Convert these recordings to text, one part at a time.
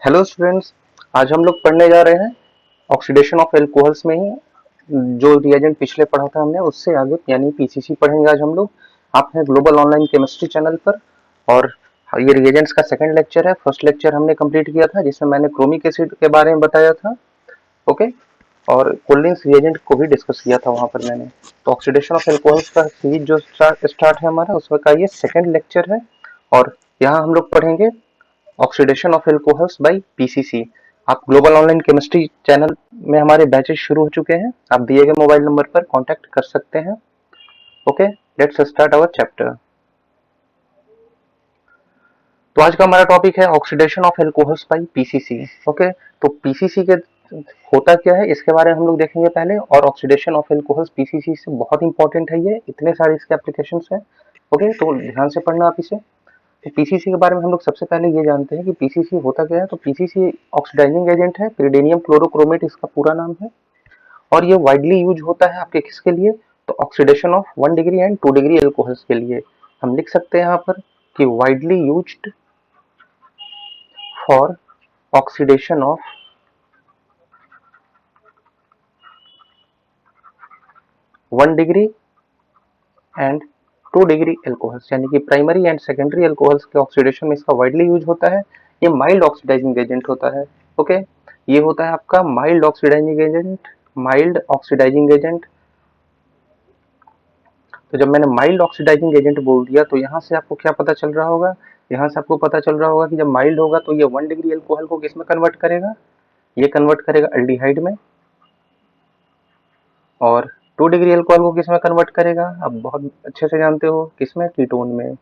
Hello students. आज हम लोग पढ़ने जा रहे हैं ऑक्सीडेशन ऑफ एल्कोहल्स में ही जो रिएजेंट पिछले पढ़ा था हमने उससे आगे यानी पीसीसी पढ़ेंगे आज हम लोग। आप हैं ग्लोबल ऑनलाइन केमिस्ट्री चैनल पर और ये रिएजेंट्स का सेकंड लेक्चर है। फर्स्ट लेक्चर हमने कंप्लीट किया था जिसमें मैंने क्रोमिक एसिड के बारे में बताया था। ओके। और कोल्ड्रिंक्स रिएजेंट को भी डिस्कस किया था वहां पर मैंने। तो ऑक्सीडेशन ऑफ एल्कोहल्स का सीरीज जो स्टार्ट है हमारा उसमें का ये सेकंड लेक्चर है। और यहाँ हम लोग पढ़ेंगे oxidation of alcohols by PCC. आप ग्लोबल ऑनलाइन केमिस्ट्री चैनल में हमारे बैचेस शुरू हो चुके हैं। आप दिए गए मोबाइल नंबर पर कांटेक्ट कर सकते हैं। Okay, let's start our chapter. तो आज का हमारा टॉपिक है oxidation of alcohols by PCC. Okay, तो पीसीसी के होता क्या है इसके बारे में हम लोग देखेंगे पहले। और ऑक्सीडेशन ऑफ एल्कोहल्स पीसीसी से बहुत इंपॉर्टेंट है, ये इतने सारे इसके एप्लीकेशंस हैं। ओके, तो ध्यान से पढ़ना आप इसे। तो पीसीसी के बारे में हम लोग सबसे पहले ये जानते हैं कि पीसीसी होता क्या है। तो पीसीसी ऑक्सीडाइजिंग एजेंट है, पिरिडीनियम क्लोरोक्रोमेट इसका पूरा नाम है। और ये वाइडली यूज होता है आपके किसके लिए, तो oxidation of 1 degree and 2 degree alcohols के लिए। हम लिख सकते हैं यहाँ पर कि widely used for oxidation of 1 degree and 2 degree alcohols, यानी कि प्राइमरी एंड सेकेंडरी एल्कोहल्स के ऑक्सीडेशन में इसका वाइडली यूज होता है। ये माइल्ड ऑक्सीडाइजिंग एजेंट होता है। ओके, ये होता है आपका mild oxidising agent. Mild oxidising agent. तो जब मैंने माइल्ड ऑक्सीडाइजिंग एजेंट बोल दिया तो यहाँ से आपको क्या पता चल रहा होगा, यहाँ से आपको पता चल रहा होगा कि जब माइल्ड होगा तो ये 1 डिग्री एल्कोहल को किस में कन्वर्ट करेगा, ये कन्वर्ट करेगा अल्डिहाइड में। और 2 डिग्री एल्कोहल को किस में कन्वर्ट करेगा, आप बहुत अच्छे से जानते हो किसमें, कीटोन में।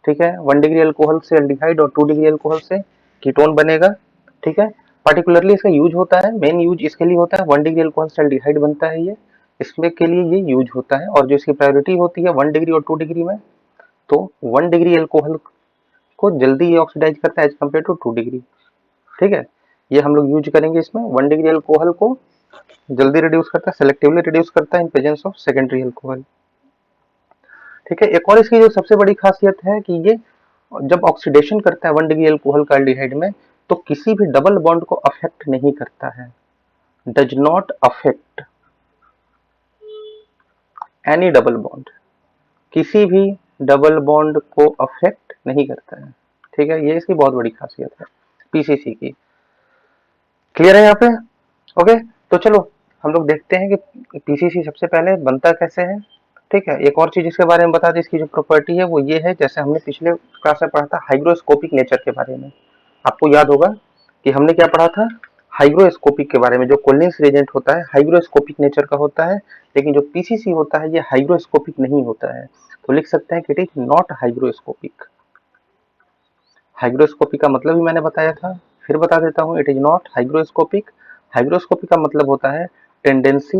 ठीक है, 1 डिग्री अल्कोहल से अल्डिहाइड और 2 डिग्री अल्कोहल से कीटोन बनेगा। ठीक है, पार्टिकुलरली इसका यूज होता है, मेन यूज इसके लिए होता है 1 डिग्री अल्कोहल से अल्डिहाइड बनता है ये, इसमें के लिए ये यूज होता है। और जो इसकी प्रायोरिटी होती है 1 डिग्री और 2 डिग्री में, तो 1 डिग्री अल्कोहल को जल्दी ये ऑक्सीडाइज करता है एज कम्पेयर टू 2 डिग्री। ठीक है, ये हम लोग यूज करेंगे इसमें। 1 डिग्री अल्कोहल को जल्दी रिड्यूस करता है, सेलेक्टिवली रिड्यूस करता है इन प्रेजेंस ऑफ सेकेंडरी अल्कोहल। ठीक है, एक और इसकी जो सबसे बड़ी खासियत है कि ये जब ऑक्सीडेशन करता है 1 डिग्री अल्कोहल का एल्डिहाइड में तो किसी भी डबल बॉन्ड को अफेक्ट नहीं करता है। Does not affect any double bond, किसी भी डबल बॉन्ड को अफेक्ट नहीं करता है। ठीक है, ये इसकी बहुत बड़ी खासियत है पीसीसी की। क्लियर है यहाँ पे? ओके, तो चलो हम लोग देखते हैं कि पीसीसी सबसे पहले बनता कैसे है। ठीक है, एक और चीज इसके बारे में बता दें, इसकी जो प्रॉपर्टी है वो ये है, जैसे हमने पिछले क्लास में पढ़ा था हाइग्रोस्कोपिक नेचर के बारे में। आपको याद होगा कि हमने क्या पढ़ा था, हाइग्रोस्कोपिक के बारे में। जो कोलिन्स रिएजेंट होता है हाइग्रोस्कोपिक नेचर का होता है, लेकिन जो पीसीसी होता है ये हाइग्रोस्कोपिक नहीं होता है। तो लिख सकते हैं कि it is not hygroscopic. Hygroscopic का मतलब भी मैंने बताया था, फिर बता देता हूँ, it is not hygroscopic. Hygroscopic का मतलब होता है टेंडेंसी,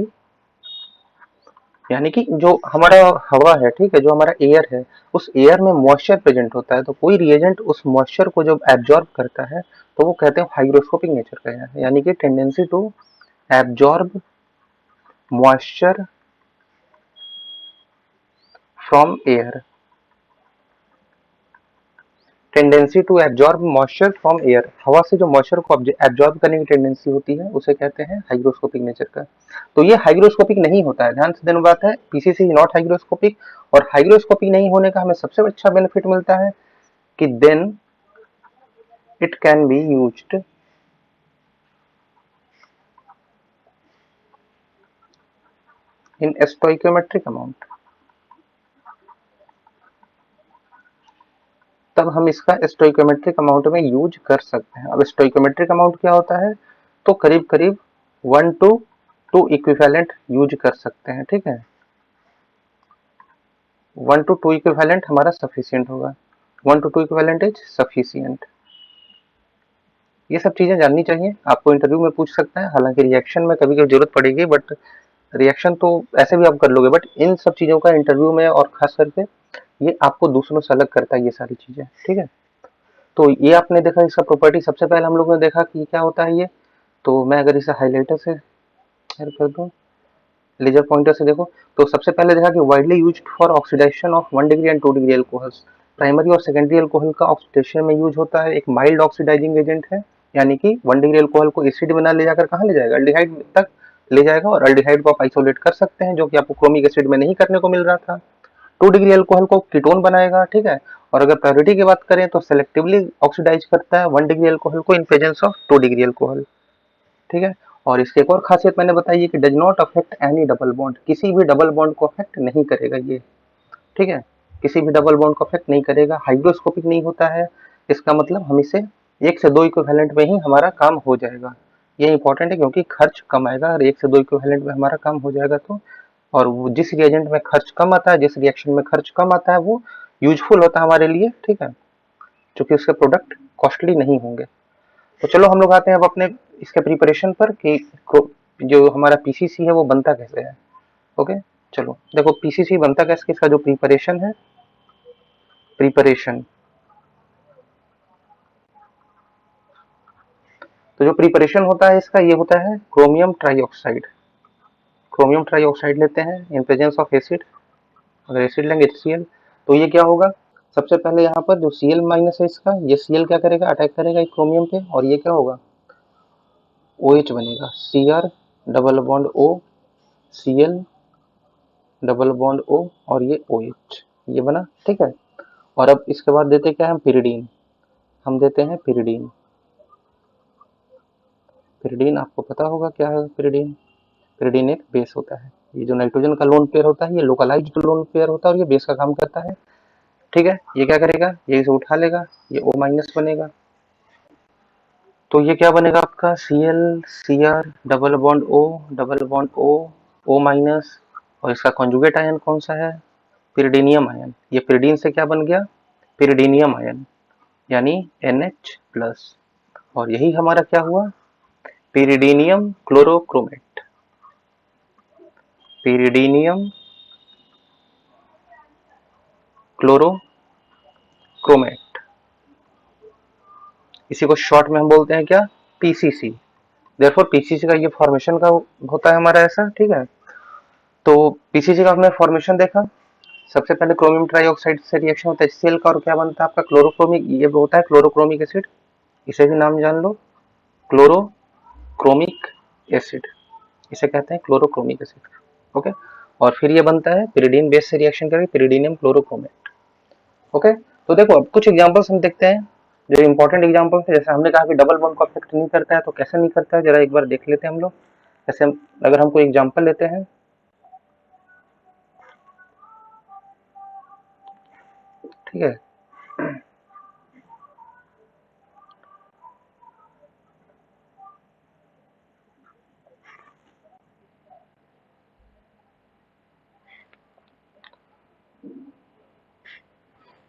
यानी कि जो हमारा हवा है, ठीक है, जो हमारा एयर है, उस एयर में मॉइस्चर प्रेजेंट होता है। तो कोई रिएजेंट उस मॉइस्चर को जब एब्जॉर्ब करता है तो वो कहते हैं हाइग्रोस्कोपिक नेचर का है, यानी कि tendency to absorb moisture from air. Tendency to absorb moisture from air, हवा से जो मॉइस्चर को एब्जॉर्ब करने की टेंडेंसी होती है उसे कहते हैं हाइग्रोस्कोपिक नेचर का। तो ये हाइग्रोस्कोपिक नहीं होता है, ध्यान से देने बात है, पीसीसी नॉट हाइग्रोस्कोपिक। और हाइग्रोस्कोपिक नहीं होने का हमें सबसे अच्छा बेनिफिट मिलता है कि then it can be used in stoichiometric amount. तब हम इसका स्टोइकियोमेट्रिक अमाउंट में यूज कर सकते हैं। अब स्टोइकियोमेट्रिक अमाउंट क्या होता है, तो करीब करीब 1 to 2 इक्विवेलेंट यूज कर सकते हैं। ठीक है, 1 to 2 इक्विवेलेंट हमारा सफिशियंट होगा। 1 to 2 इक्विवेलेंट इज सफिशियंट। ये सब चीजें जाननी चाहिए, आपको इंटरव्यू में पूछ सकता है, हालांकि रिएक्शन में कभी कभी जरूरत पड़ेगी, बट रिएक्शन तो ऐसे भी आप कर लोगे, बट इन सब चीजों का इंटरव्यू में और खास करके ये आपको दूसरों से अलग करता है ये सारी चीजें। ठीक है, तो ये आपने देखा इसका प्रॉपर्टी। सबसे पहले हम लोग ने देखा कि क्या होता है ये, तो मैं अगर इसे हाईलाइटर से कर दूं, लेजर पॉइंटर से देखो, तो सबसे पहले देखा कि widely used for oxidation of 1 degree and 2 degree alcohols. Primary और सेकेंडरी अल्कोहल का ऑक्सीडेशन में यूज होता है, एक माइल्ड ऑक्सीडाइजिंग एजेंट है। यानी कि 1 डिग्री अल्कोहल को एसिड में ना ले जाकर कहाँ ले जाएगा, अल्डिहाइड तक ले जाएगा, और अल्डिहाइड को आप आइसोलेट कर सकते हैं, जो कि आपको क्रोमिक एसिड में नहीं करने को मिल रहा था। 2 डिग्री अल्कोहल को कीटोन बनाएगा, ठीक है। और अगर प्योरिटी की बात करें तो सेलेक्टिवली ऑक्सीडाइज करता है 1 डिग्री अल्कोहल को इन प्रेजेंस ऑफ 2 डिग्री अल्कोहल, ठीक है। और इसकी एक और खासियत मैंने बताई है कि does not affect any double bond, किसी भी डबल बॉन्ड को अफेक्ट नहीं करेगा ये, ठीक है। किसी भी डबल बॉन्ड को अफेक्ट नहीं करेगा, हाइड्रोस्कोपिक नहीं होता है, इसका मतलब हम इसे 1 से 2 इक्विवेलेंट में ही हमारा काम हो जाएगा। ये इंपॉर्टेंट है क्योंकि खर्च कम आएगा, और 1 से 2 इक्विवेलेंट में हमारा काम हो जाएगा। तो और वो जिस रिएजेंट में खर्च कम आता है, जिस रिएक्शन में खर्च कम आता है, वो यूजफुल होता है हमारे लिए, ठीक है, क्योंकि उसके प्रोडक्ट कॉस्टली नहीं होंगे। तो चलो हम लोग आते हैं अब अपने इसके प्रिपरेशन पर कि जो हमारा पीसीसी है वो बनता कैसे है। ओके, चलो देखो पीसीसी बनता कैसे, इसका जो प्रिपरेशन है, प्रिपरेशन, तो जो प्रिपरेशन होता है इसका ये होता है क्रोमियम ट्राइऑक्साइड। क्रोमियम ट्राइऑक्साइड लेते हैं इन प्रेजेंस ऑफ एसिड, अगर एसिड लेंगे HCl, तो ये क्या होगा, सबसे पहले यहाँ पर जो Cl माइनस है इसका, ये Cl क्या करेगा, अटैक करेगा क्रोमियम पे, और ये क्या होगा, OH बनेगा, Cr double bond O, Cl double bond O, और ये OH, ये बना, ठीक है। और अब इसके बाद देते क्या है, हम पिरिडीन, हम देते हैं पिरिडीन। पिरिडीन आपको पता होगा क्या है पिरिडीन, पिरिडीन एक बेस होता है। ये जो नाइट्रोजन का लोन पेयर होता है ये लोकलाइज्ड लोन पेयर होता है, और ये बेस का काम करता है, ठीक है। ये क्या करेगा, ये इसे उठा लेगा, ये O माइनस बनेगा, तो ये क्या बनेगा आपका Cl Cr double bond O, double bond O, O minus, और इसका कॉन्जुगेट आयन कौन सा है, पिरिडीनियम आयन। ये पिरिडीन से क्या बन गया, पिरिडीनियम आयन, यानी NH प्लस, और यही हमारा क्या हुआ, पिरिडीनियम क्लोरोक्रोमेट, पिरिडीनियम क्लोरोक्रोमेट, इसी को शॉर्ट में हम बोलते हैं क्या, पीसीसी। देयरफॉर पीसीसी का ये फॉर्मेशन का होता है हमारा ऐसा, ठीक है। तो पीसीसी का हमने फॉर्मेशन देखा, सबसे पहले क्रोमियम ट्राइऑक्साइड से रिएक्शन होता है HCl का, और क्या बनता है आपका क्लोरोक्रोमिक, ये होता है क्लोरोक्रोमिक एसिड, इसे भी नाम जान लो, क्लोरोक्रोमिक एसिड, इसे कहते हैं क्लोरोक्रोमिक एसिड, ओके। और फिर ये बनता है पिरिडीन बेस से रिएक्शन करके पिरिडीनियम क्लोरोक्रोमेट, ओके। तो देखो अब कुछ एग्जांपल्स हम देखते हैं जो इंपॉर्टेंट एग्जांपल्स है। जैसे हमने कहा कि डबल बॉन्ड को अफेक्ट नहीं करता है, तो कैसे नहीं करता है जरा एक बार देख लेते हैं हम लोग। जैसे अगर हम कोई एग्जांपल लेते हैं, ठीक है,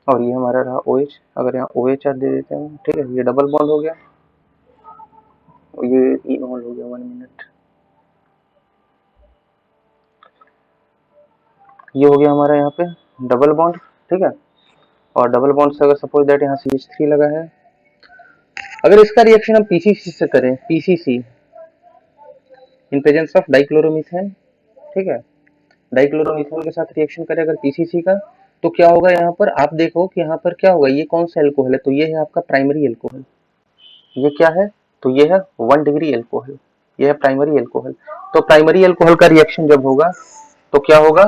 और ये हमारा रहा OH, अगर यहाँ OH दे देते हैं, ठीक है, ये डबल बॉन्ड हो गया, और ये इनोल हो गया, 1 मिनट, ये हो गया हमारा यहाँ पे डबल बॉन्ड, ठीक है। और डबल बॉन्ड से अगर सपोज दैट यहाँ CH3 लगा है, अगर इसका रिएक्शन हम PCC से करें, PCC in presence of dichloromethane, ठीक है, डाइक्लोरोमीथेन के साथ रिएक्शन करें अगर PCC का, तो क्या होगा, यहाँ पर आप देखो कि यहाँ पर क्या होगा, ये कौन सा एल्कोहल है, तो ये है आपका प्राइमरी एल्कोहल, ये क्या है, तो ये है 1 डिग्री एल्कोहल, ये है प्राइमरी एल्कोहल। तो प्राइमरी एल्कोहल का रिएक्शन जब होगा तो क्या होगा,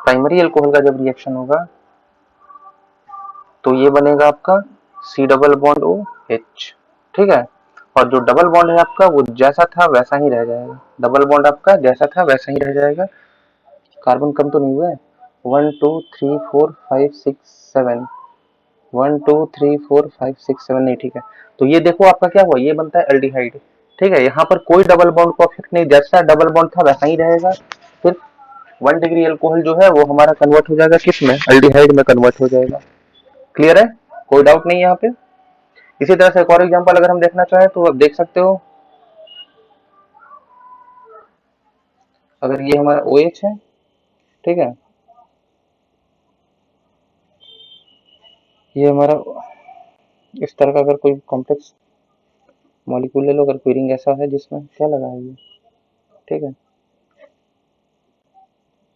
प्राइमरी एल्कोहल का जब रिएक्शन होगा तो ये बनेगा आपका C डबल बॉन्ड OH, ठीक है। और जो डबल बॉन्ड है आपका वो जैसा था वैसा ही रह जाएगा, डबल बॉन्ड आपका जैसा था वैसा ही रह जाएगा, कार्बन कम तो नहीं हुआ है, 1 2 3 4 5 6 7, 1 2 3 4 5 6 7 नहीं, ठीक है। तो ये देखो आपका क्या हुआ, ये बनता है एल्डिहाइड, ठीक है। यहाँ पर कोई डबल बॉन्ड को अफेक्ट नहीं, जैसा डबल बॉन्ड था वैसा ही रहेगा, फिर 1 डिग्री अल्कोहल जो है वो हमारा कन्वर्ट हो जाएगा किस में, एल्डिहाइड में कन्वर्ट हो जाएगा। क्लियर है, कोई डाउट नहीं है यहाँ पे। इसी तरह से एक और एग्जांपल अगर हम देखना चाहें तो आप देख सकते हो, अगर ये हमारा OH है, ठीक है, ये हमारा इस तरह का अगर कोई कॉम्प्लेक्स मॉलिक्यूल ले लो, अगर कोई रिंग ऐसा है जिसमें क्या लगा है ये, ठीक है,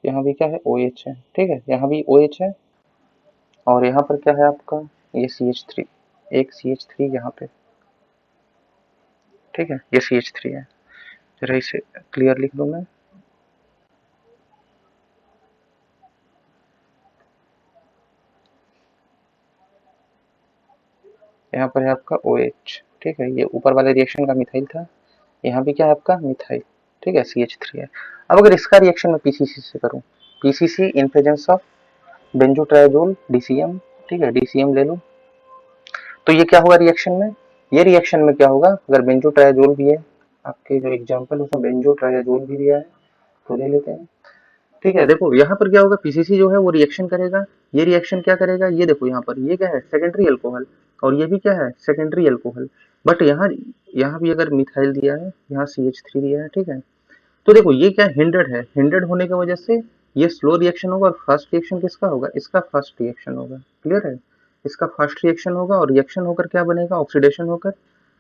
यहाँ भी क्या है OH है, ठीक है, यहाँ भी OH है, और यहाँ पर क्या है आपका ये CH3, एक CH3 यहाँ पे, ठीक है, ये CH3 है। जरा इसे क्लियर लिख दूं मैं। यहाँ पर है आपका OH, ठीक है, ये ऊपर वाले रिएक्शन का मिथाइल था, यहाँ भी क्या है आपका मिथाइल, ठीक है, CH3 है। अब अगर इसका रिएक्शन मैं PCC से करूँ, PCC in presence of benzotriazole DCM, ठीक है, DCM ले लो, तो ये क्या होगा रिएक्शन में, ये रिएक्शन में क्या होगा, अगर बेंजोट्राइजोल भी है, आपके जो एग्जाम्पल उसमें बेंजोट्राइजोल भी दिया है, तो ले लेते हैं, ठीक है। देखो यहाँ पर क्या होगा, पीसीसी जो है वो रिएक्शन करेगा, ये रिएक्शन क्या करेगा, ये देखो यहाँ पर ये क्या है सेकेंडरी अल्कोहल, और ये भी क्या है सेकेंडरी अल्कोहल, बट यहाँ यहाँ भी अगर मिथाइल दिया है, यहाँ CH3 दिया है, ठीक है। तो देखो ये क्या हिंड्रेड है, हिंड्रेड होने की वजह से ये स्लो रिएक्शन होगा, और फास्ट रिएक्शन किसका होगा, इसका फास्ट रिएक्शन होगा, क्लियर है, इसका फास्ट रिएक्शन होगा, और रिएक्शन होकर क्या बनेगा, ऑक्सीडेशन होकर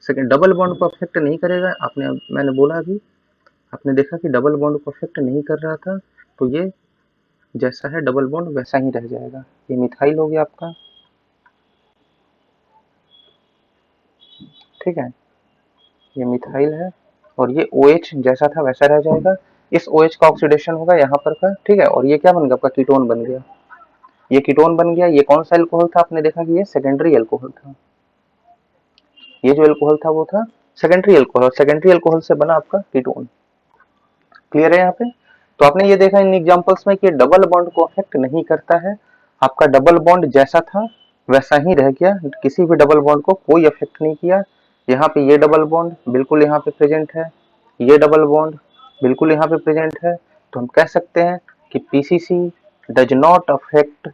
सेकेंड डबल बॉन्ड को अफेक्ट नहीं करेगा। आपने मैंने बोला अभी, आपने देखा कि डबल बॉन्ड को अफेक्ट नहीं कर रहा था, तो ये जैसा है डबल बॉन्ड वैसा ही रह जाएगा। ये मिथाइल हो गया आपका, ठीक है, ये मिथाइल है, और ये OH जैसा था वैसा रह जाएगा। इस OH का ऑक्सीडेशन होगा यहाँ पर का, ठीक है, और ये क्या बन गया आपका कीटोन बन गया, ये कीटोन बन गया। ये कौन सा अल्कोहल था, आपने देखा कि ये सेकेंडरी अल्कोहल था, ये जो अल्कोहल था वो था सेकेंडरी अल्कोहल, और सेकेंडरी अल्कोहल से बना आपका कीटोन, क्लियर है यहाँ पे। तो आपने ये देखा इन एग्जांपल्स में कि डबल बॉन्ड को अफेक्ट नहीं करता है, आपका डबल बॉन्ड जैसा था वैसा ही रह गया, किसी भी डबल बॉन्ड को कोई अफेक्ट नहीं किया। यहाँ पे ये डबल बॉन्ड बिल्कुल यहाँ पे प्रेजेंट है, ये डबल बॉन्ड बिल्कुल यहाँ पे प्रेजेंट है, तो हम कह सकते हैं कि PCC does not affect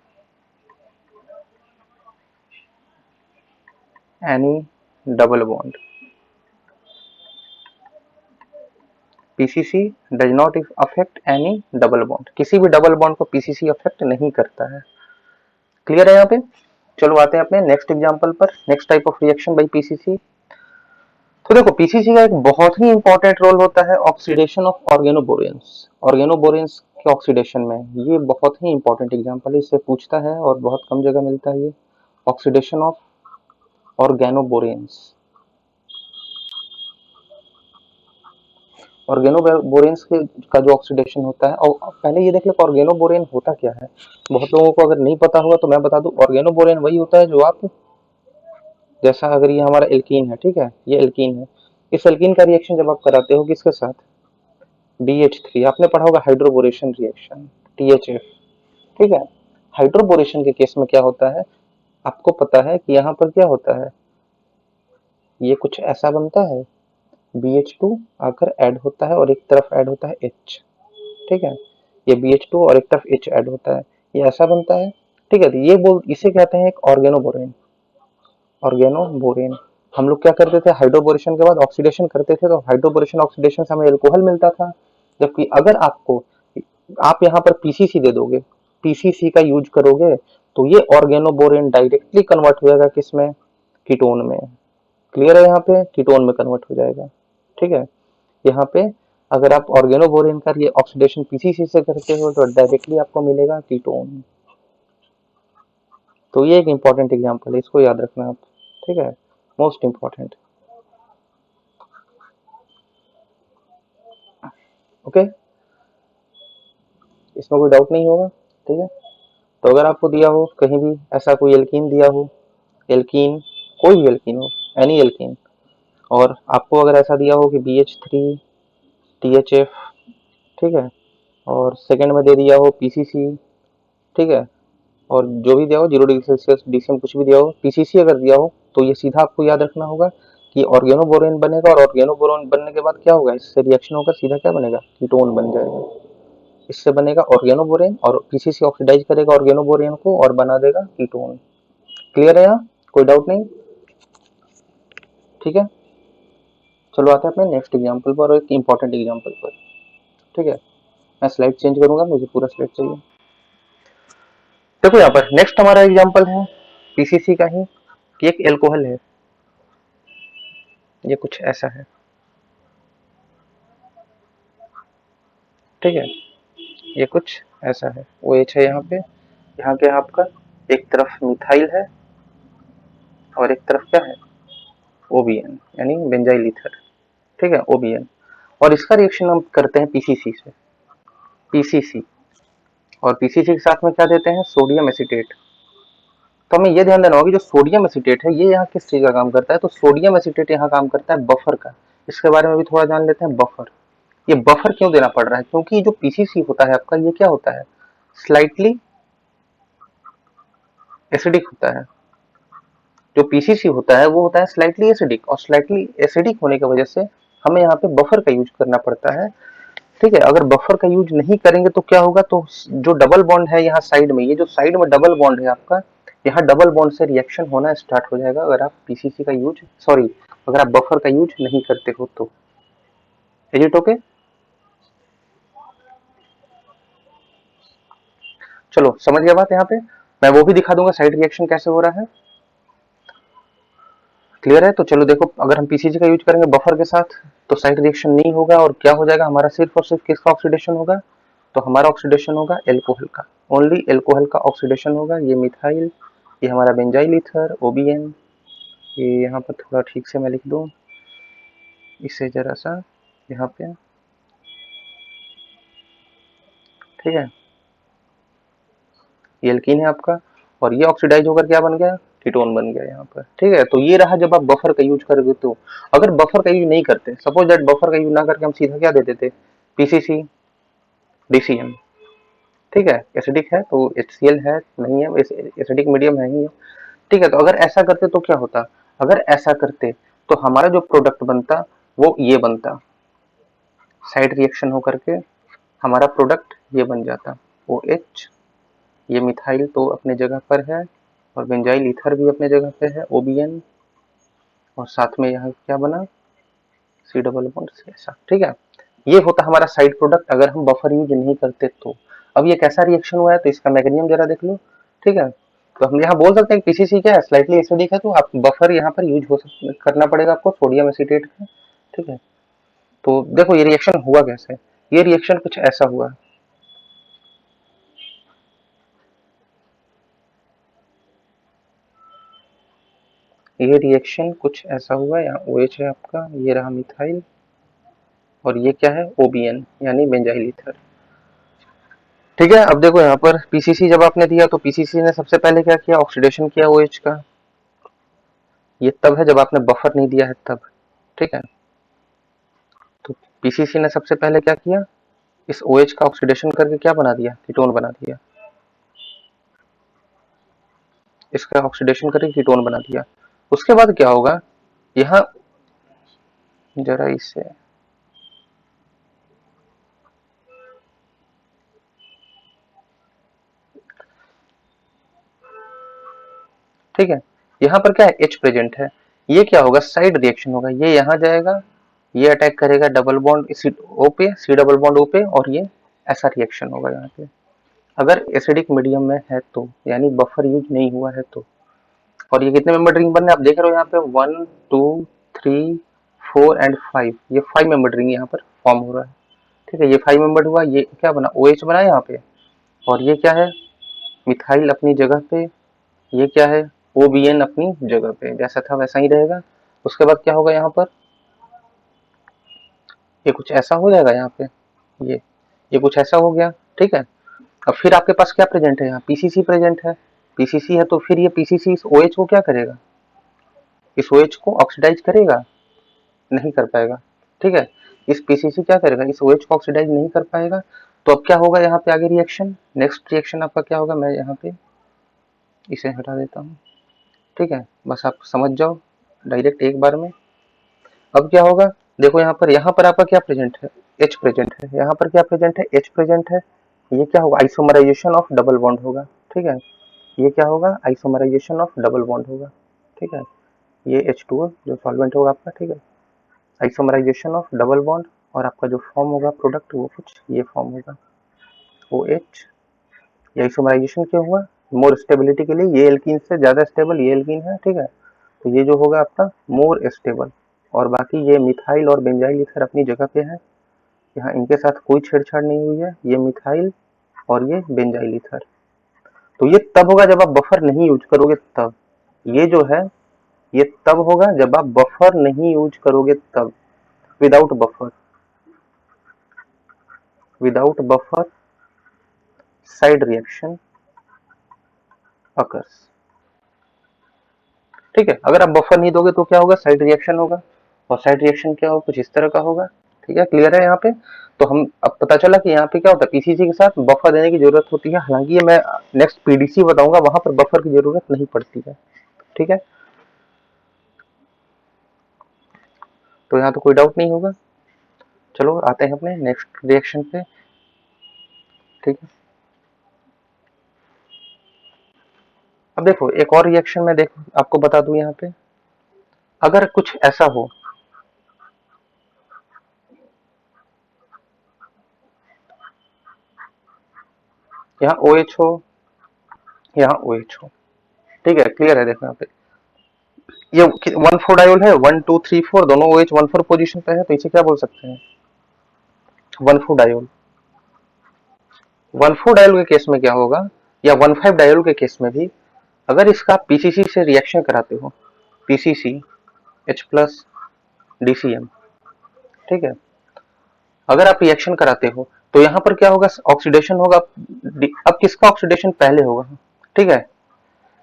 any double bond, PCC does not affect any double bond, किसी भी डबल बॉन्ड को पीसीसी अफेक्ट नहीं करता है, क्लियर है यहाँ पे। चलो आते हैं अपने नेक्स्ट एग्जांपल पर, next type of reaction by PCC. तो देखो पीसीसी का एक बहुत ही इंपॉर्टेंट रोल होता है ऑक्सीडेशन ऑफ ऑर्गेनोबोरेंस, ऑर्गेनोबोरेंस के ऑक्सीडेशन में, ये बहुत ही इंपॉर्टेंट एग्जांपल है, इससे पूछता है और बहुत कम जगह मिलता है ये, ऑक्सीडेशन ऑफ ऑर्गेनोबोरेंस। ऑर्गेनोबोरेंस के का जो ऑक्सीडेशन होता है, और पहले ये देख लो ऑर्गेनोबोरेन होता क्या है, बहुत लोगों को अगर नहीं पता होगा तो मैं बता दूं, ऑर्गेनोबोरेन वही होता है जो आप, जैसा अगर ये हमारा एल्कीन है, ठीक है, ये एल्कीन है, इस एल्कीन का रिएक्शन जब आप कराते हो किसके साथ, BH3, आपने पढ़ा होगा हाइड्रोबोरेशन रिएक्शन, THF, ठीक है। हाइड्रोबोरेशन के केस में क्या होता है, आपको पता है कि यहाँ पर क्या होता है, ये कुछ ऐसा बनता है, BH2 आकर ऐड होता है और एक तरफ ऐड होता है H, ठीक है, ये BH2 और एक तरफ H ऐड होता है, ये ऐसा बनता है, ठीक है। तो ये बोल इसे कहते हैं एक ऑर्गेनोबोरेन, ऑर्गेनोबोरेन। हम लोग क्या करते थे, हाइड्रोबोरेशन के बाद ऑक्सीडेशन करते थे, तो हाइड्रोबोरेशन ऑक्सीडेशन से हमें अल्कोहल मिलता था, जबकि अगर आपको, आप यहाँ पर पीसीसी दे दोगे, पीसीसी का यूज करोगे, तो ये ऑर्गेनोबोरेन डायरेक्टली कन्वर्ट हो जाएगा किसमें, कीटोन में, क्लियर है, यहाँ पे कीटोन में कन्वर्ट हो जाएगा, ठीक है। यहाँ पे अगर आप ऑर्गेनोबोरेन का ये ऑक्सीडेशन पीसीसी से करते हो तो डायरेक्टली आपको मिलेगा कीटोन। तो ये एक इंपॉर्टेंट एग्जांपल है, इसको याद रखना आप, ठीक है, मोस्ट इंपॉर्टेंट, ओके, इसमें कोई डाउट नहीं होगा, ठीक है। तो अगर आपको दिया हो कहीं भी ऐसा कोई एल्कीन दिया हो, एल्कीन कोई भी एल्कीन हो, एनी एल्कीन, और आपको अगर ऐसा दिया हो कि BH3 THF, ठीक है, और सेकंड में दे दिया हो PCC, ठीक है, और जो भी दिया हो 0 डिग्री सेल्सियस DCM कुछ भी दिया हो, PCC अगर दिया हो, तो ये सीधा आपको याद रखना होगा कि ऑर्गेनोबोरेन बनेगा, और ऑर्गेनोबोरेन बनने के बाद क्या होगा, इससे रिएक्शन होकर सीधा क्या बनेगा, कीटोन बन जाएगा, इससे बनेगा ऑर्गेनोबोरेन, और पीसीसी ऑक्सीडाइज करेगा ऑर्गेनोबोरेन को और बना देगा कीटोन, क्लियर है यहाँ, कोई डाउट नहीं, ठीक है। चलो आते हैं अपने नेक्स्ट एग्जांपल पर, और एक इंपॉर्टेंट एग्जांपल पर, ठीक है। मैं स्लाइड चेंज करूंगा, मुझे पूरा स्लाइड चाहिए। देखो यहाँ पर नेक्स्ट हमारा एग्जांपल है पीसीसी का ही, कि एक एल्कोहल है, ये कुछ ऐसा है, ठीक है, ये कुछ ऐसा है, OH है यहाँ पे, यहाँ के आपका एक तरफ मिथाइल है, और एक तरफ क्या है, OBN यानी बेंजाइल ईथर, ठीक है, OBN। और इसका रिएक्शन हम करते हैं पीसीसी से, पीसीसी, और पीसीसी के साथ में क्या देते हैं, सोडियम एसीटेट। तो हमें ये ध्यान देना होगा कि जो सोडियम एसीटेट है ये यहाँ किस चीज का काम करता है, तो सोडियम एसीटेट यहाँ काम करता है बफर का। इसके बारे में भी थोड़ा जान लेते हैं, बफर। ये बफर क्यों देना पड़ रहा है, क्योंकि जो पीसीसी होता है आपका, ये क्या होता है, स्लाइटली एसिडिक होता है। जो पीसीसी होता है वो होता है स्लाइटली एसिडिक, और स्लाइटली एसिडिक होने की वजह से हमें यहाँ पे बफर का यूज करना पड़ता है, ठीक है। अगर बफर का यूज नहीं करेंगे तो क्या होगा, तो जो डबल बॉन्ड है यहाँ साइड में, ये जो साइड में डबल बॉन्ड है आपका, यहाँ डबल बॉन्ड से रिएक्शन होना स्टार्ट हो जाएगा अगर आप पीसीसी का यूज, सॉरी, अगर आप बफर का यूज नहीं करते हो तो। Is it okay? चलो समझ गया बात। यहाँ पे मैं वो भी दिखा दूंगा साइड रिएक्शन कैसे हो रहा है, क्लियर है? तो चलो देखो, अगर हम पीसीसी का यूज करेंगे बफर के साथ तो साइड रिएक्शन नहीं होगा, और क्या हो जाएगा हमारा, सिर्फ और सिर्फ किसका ऑक्सीडेशन होगा, तो हमारा ऑक्सीडेशन होगा एल्कोहल का, ओनली एल्कोहल का ऑक्सीडेशन होगा। ये मिथाइल, ये हमारा बेंजाइल ईथर OBN, ये यहाँ पर थोड़ा ठीक से मैं लिख दूं इसे जरा सा यहाँ पे, ठीक है, ये एल्कीन है आपका, और ये ऑक्सीडाइज होकर क्या बन गया, कीटोन बन गया यहाँ पर, ठीक है। तो ये रहा जब आप बफर का यूज करोगे तो। अगर बफर का यूज नहीं करते, सपोज दैट बफर का यूज ना करके हम सीधा क्या दे देते, पीसीसी DCM, ठीक है, एसिडिक है तो HCl है, नहीं है, एसिडिक मीडियम है ही है, ठीक है। तो अगर ऐसा करते तो क्या होता, अगर ऐसा करते तो हमारा जो प्रोडक्ट बनता वो ये बनता, साइड रिएक्शन होकर के हमारा प्रोडक्ट ये बन जाता, OH, ये मिथाइल तो अपने जगह पर है, और बेंजाइल ईथर भी अपने जगह पे है OBN, और साथ में यहाँ क्या बना, C डबल बॉन्ड C ऐसा, ठीक है। ये होता हमारा साइड प्रोडक्ट अगर हम बफर यूज नहीं करते तो। अब ये कैसा रिएक्शन हुआ है, तो इसका मैकेनिज्म जरा देख लो, ठीक है। तो हम यहाँ बोल सकते हैं पीसीसी क्या है, स्लाइटली एसिडिक है, तो आप बफर यहाँ पर यूज हो करना पड़ेगा आपको सोडियम एसीटेट का, ठीक है। तो देखो ये रिएक्शन हुआ कैसे, ये रिएक्शन कुछ ऐसा हुआ, ये रिएक्शन कुछ ऐसा हुआ, यहाँ OH है आपका, ये रहा मिथाइल, और ये क्या है OBN यानी बेंजाइल ईथर, ठीक है। अब देखो यहाँ पर पीसीसी जब आपने दिया तो पीसीसी ने सबसे पहले क्या किया, ऑक्सीडेशन किया OH का, ये तब है जब आपने बफर नहीं दिया है तब, ठीक है। तो पीसीसी ने सबसे पहले क्या किया, इस OH का ऑक्सीडेशन करके क्या बना दिया, कीटोन बना दिया, इसका ऑक्सीडेशन करके कीटोन बना दिया। उसके बाद क्या होगा, यहाँ जरा इसे, ठीक है, यहाँ पर क्या है, H प्रेजेंट है, ये क्या होगा, साइड रिएक्शन होगा, ये यहाँ जाएगा, ये अटैक करेगा डबल बॉन्ड O पे, C डबल बॉन्ड O पे, और ये ऐसा रिएक्शन होगा यहाँ पे, अगर एसिडिक मीडियम में है तो, यानी बफर यूज नहीं हुआ है तो। और ये कितने मेंबर रिंग बन रहे हैं आप देख रहे हो यहाँ पे, 1 2 3 4 एंड 5, ये 5 मेंबर रिंग यहाँ पर फॉर्म हो रहा है, ठीक है। ये 5 मेंबर हुआ, ये क्या बना, OH बना यहाँ पे, और ये क्या है, मिथाइल अपनी जगह पे, ये क्या है, OBN अपनी जगह पे, जैसा था वैसा ही रहेगा। उसके बाद क्या होगा यहाँ पर, ये कुछ ऐसा हो जाएगा यहाँ पे, ये कुछ ऐसा हो गया, ठीक है। अब फिर आपके पास क्या प्रेजेंट है, यहाँ पीसीसी प्रेजेंट है, पीसीसी है तो फिर ये पीसीसी इस OH को क्या करेगा, इस OH को ऑक्सीडाइज करेगा, नहीं कर पाएगा, ठीक है। इस पीसीसी क्या करेगा, इस OH को ऑक्सीडाइज नहीं कर पाएगा। तो अब क्या होगा यहाँ पे आगे रिएक्शन, नेक्स्ट रिएक्शन आपका क्या होगा, मैं यहाँ पे इसे हटा देता हूँ, ठीक है, बस आप समझ जाओ डायरेक्ट एक बार में। अब क्या होगा, देखो यहाँ पर आपका क्या प्रेजेंट है, H प्रेजेंट है, यहाँ पर क्या प्रेजेंट है, H प्रेजेंट है, ये क्या होगा, आइसोमराइजेशन ऑफ डबल बॉन्ड होगा, ठीक है। ये क्या होगा, आइसोमराइजेशन ऑफ डबल बॉन्ड होगा, ठीक है। ये H2O जो सॉल्वेंट होगा आपका, ठीक है, आइसोमराइजेशन ऑफ डबल बॉन्ड, और आपका जो फॉर्म होगा प्रोडक्ट वो कुछ ये फॉर्म होगा, OH। ये आइसोमराइजेशन क्यों हुआ, मोर स्टेबिलिटी के लिए, ये एल्कीन से ज्यादा स्टेबल ये एल्कीन है, ठीक है। तो ये जो होगा आपका मोर स्टेबल, और बाकी ये मिथाइल और बेंजाइल ईथर अपनी जगह पे है, यहाँ इनके साथ कोई छेड़छाड़ नहीं हुई है, ये मिथाइल और ये बेंजाइल ईथर। तो ये तब होगा जब आप बफर नहीं यूज करोगे तब, ये जो है ये तब होगा जब आप बफर नहीं यूज करोगे तब। Without buffer, without buffer side reaction occurs. ठीक है, अगर आप बफर नहीं दोगे तो क्या होगा, साइड रिएक्शन होगा। और साइड रिएक्शन क्या होगा, कुछ इस तरह का होगा। ठीक है, क्लियर है यहाँ पे। तो हम अब पता चला कि यहाँ पे क्या होता है, पीसीसी के साथ बफर देने की जरूरत होती है। हालांकि ये मैं नेक्स्ट पीडीसी बताऊंगा, वहां पर बफर की जरूरत नहीं पड़ती है। ठीक है, तो यहाँ तो कोई डाउट नहीं होगा। चलो आते हैं अपने नेक्स्ट रिएक्शन पे। ठीक है, अब देखो एक और रिएक्शन मैं देखो आपको बता दूं यहाँ पे। अगर कुछ ऐसा हो, यहाँ OH हो, यहाँ OH हो। ठीक है, क्लियर है। देखो यहाँ पे ये 1,4 डायोल है, 1 2 3 4 दोनों OH 1,4 पोजीशन पे है, तो इसे क्या बोल सकते हैं, 1,4 डायोल। 1,4 डायोल के केस में क्या होगा, या 1,5 डायोल के केस में भी, अगर इसका पीसीसी से रिएक्शन कराते हो, पीसीसी H प्लस DCM, ठीक है, अगर आप रिएक्शन कराते हो तो यहाँ पर क्या होगा, ऑक्सीडेशन होगा। अब किसका ऑक्सीडेशन पहले होगा, ठीक है,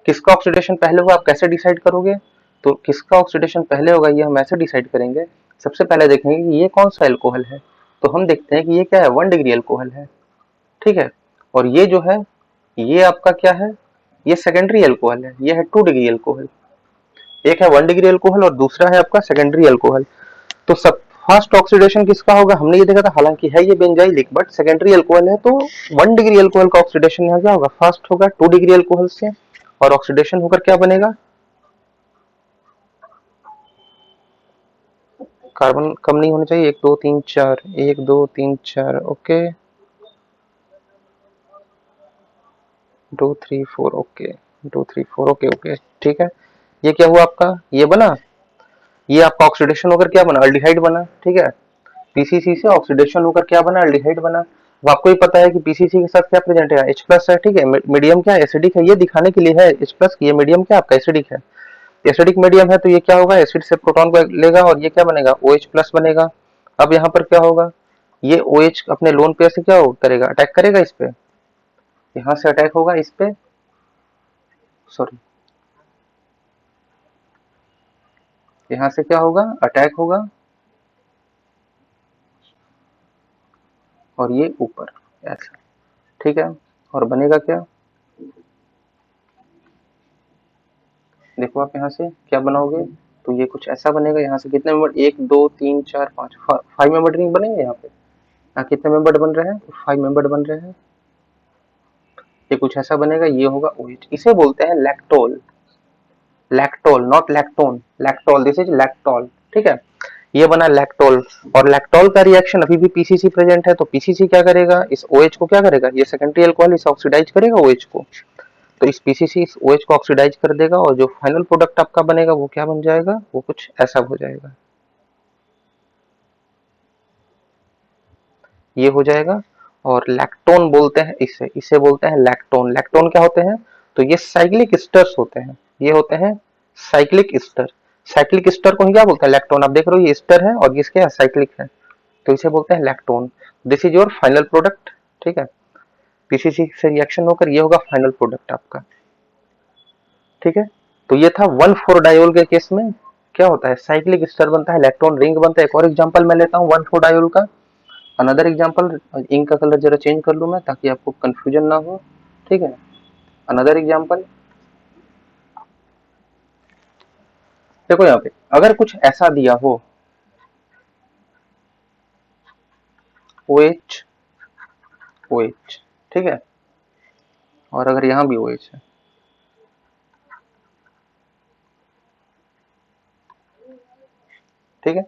किसका ऑक्सीडेशन पहले होगा आप कैसे डिसाइड करोगे, तो किसका ऑक्सीडेशन पहले होगा ये हम ऐसे डिसाइड करेंगे। सबसे पहले देखेंगे कि ये कौन सा एल्कोहल है, तो हम देखते हैं कि ये क्या है, 1 डिग्री एल्कोहल है। ठीक है, और ये जो है ये आपका क्या है, ये सेकेंडरी एल्कोहल है, ये है 2 डिग्री एल्कोहल। एक है 1 डिग्री एल्कोहल और दूसरा है आपका सेकेंडरी एल्कोहल। तो सब फर्स्ट ऑक्सीडेशन किसका होगा, हमने ये देखा था, हालांकि है ये बेंजाइलिक बट सेकेंडरी एल्कोहल है, तो 1 डिग्री एल्कोहल का ऑक्सीडेशन यहाँ क्या होगा, फर्स्ट होगा 2 डिग्री एल्कोहल से, और ऑक्सीडेशन होकर क्या बनेगा, कार्बन कम नहीं होना चाहिए, 1 2 3 4, 1 2 3 4, ओके, 2 3 4, ओके, 2 3 4, ओके ओके, ठीक है। ये क्या हुआ आपका, ये बना, ये आपका ऑक्सीडेशन होकर क्या बना, अल्डिहाइड बना। ठीक है, पीसीसी से ऑक्सीडेशन होकर क्या बना, अल्डिहाइड बना। अब आपको ही पता है कि पीसीसी के साथ क्या प्रेजेंट है, H प्लस है। ठीक है, मीडियम क्या है, एसिडिक है, ये दिखाने के लिए है H प्लस, ये मीडियम क्या आपका एसिडिक है, एसिडिक मीडियम है, तो ये क्या होगा, एसिड से प्रोटॉन को लेगा और ये क्या बनेगा, OH प्लस बनेगा। अब यहाँ पर क्या होगा, ये OH अपने लोन पेयर से क्या करेगा, अटैक करेगा इस पे, यहाँ से अटैक होगा इस पे, सॉरी, यहाँ से क्या होगा, अटैक होगा, और ये ऊपर ऐसा। ठीक है, और बनेगा क्या, देखो आप यहाँ से क्या बनाओगे, तो ये कुछ ऐसा बनेगा। यहाँ से कितने मेंबर, 1 2 3 4 5, 5 मेंबर रिंग बनेंगे यहाँ पे। यहाँ कितने मेंबर बन रहे हैं, 5 मेंबर बन रहे हैं। ये कुछ ऐसा बनेगा, ये होगा OH, इसे बोलते हैं लैक्टोल। लैक्टोल नॉट लैक्टोन, लैक्टोल, दिस इज लैक्टोल। ठीक है, ये बना लैक्टोल। और लैक्टोल का रिएक्शन अभी भी पीसीसी प्रेजेंट है, तो पीसीसी क्या करेगा, इस OH को क्या करेगा, ये सेकेंडरी अल्कोहल इसे ऑक्सीडाइज करेगा OH को, तो इस पीसीसी इस OH को ऑक्सीडाइज कर देगा, और जो फाइनल प्रोडक्ट आपका बनेगा वो क्या बन जाएगा, वो कुछ ऐसा हो जाएगा, ये हो जाएगा। और लैक्टोन बोलते हैं इसे, इसे बोलते हैं लैक्टोन। लैक्टोन क्या होते हैं, तो ये साइक्लिक स्टर्स होते हैं, ये होते हैं साइक्लिक स्टर। साइक्लिक स्टर को ही क्या बोलते हैं, लैक्टोन। आप देख रहे हो ये स्टर है और ये क्या है, साइक्लिक है, तो इसे बोलते हैं lactone. This is your final product. ठीक है, पीसीसी से रिएक्शन होकर ये होगा फाइनल प्रोडक्ट आपका। ठीक है, तो ये था 1,4 डायोल के केस में क्या होता है, साइक्लिक स्टर बनता है, इलेक्ट्रॉन रिंग बनता है। एक और एग्जांपल मैं लेता हूँ 1,4 डायोल का, अनदर एग्जांपल। इंक का कलर जरा चेंज कर लूं मैं ताकि आपको कंफ्यूजन ना हो। ठीक है, अनदर एग्जांपल, देखो यहाँ पे अगर कुछ ऐसा दिया हो, OH OH, ठीक है, और अगर यहाँ भी OH है, ठीक है,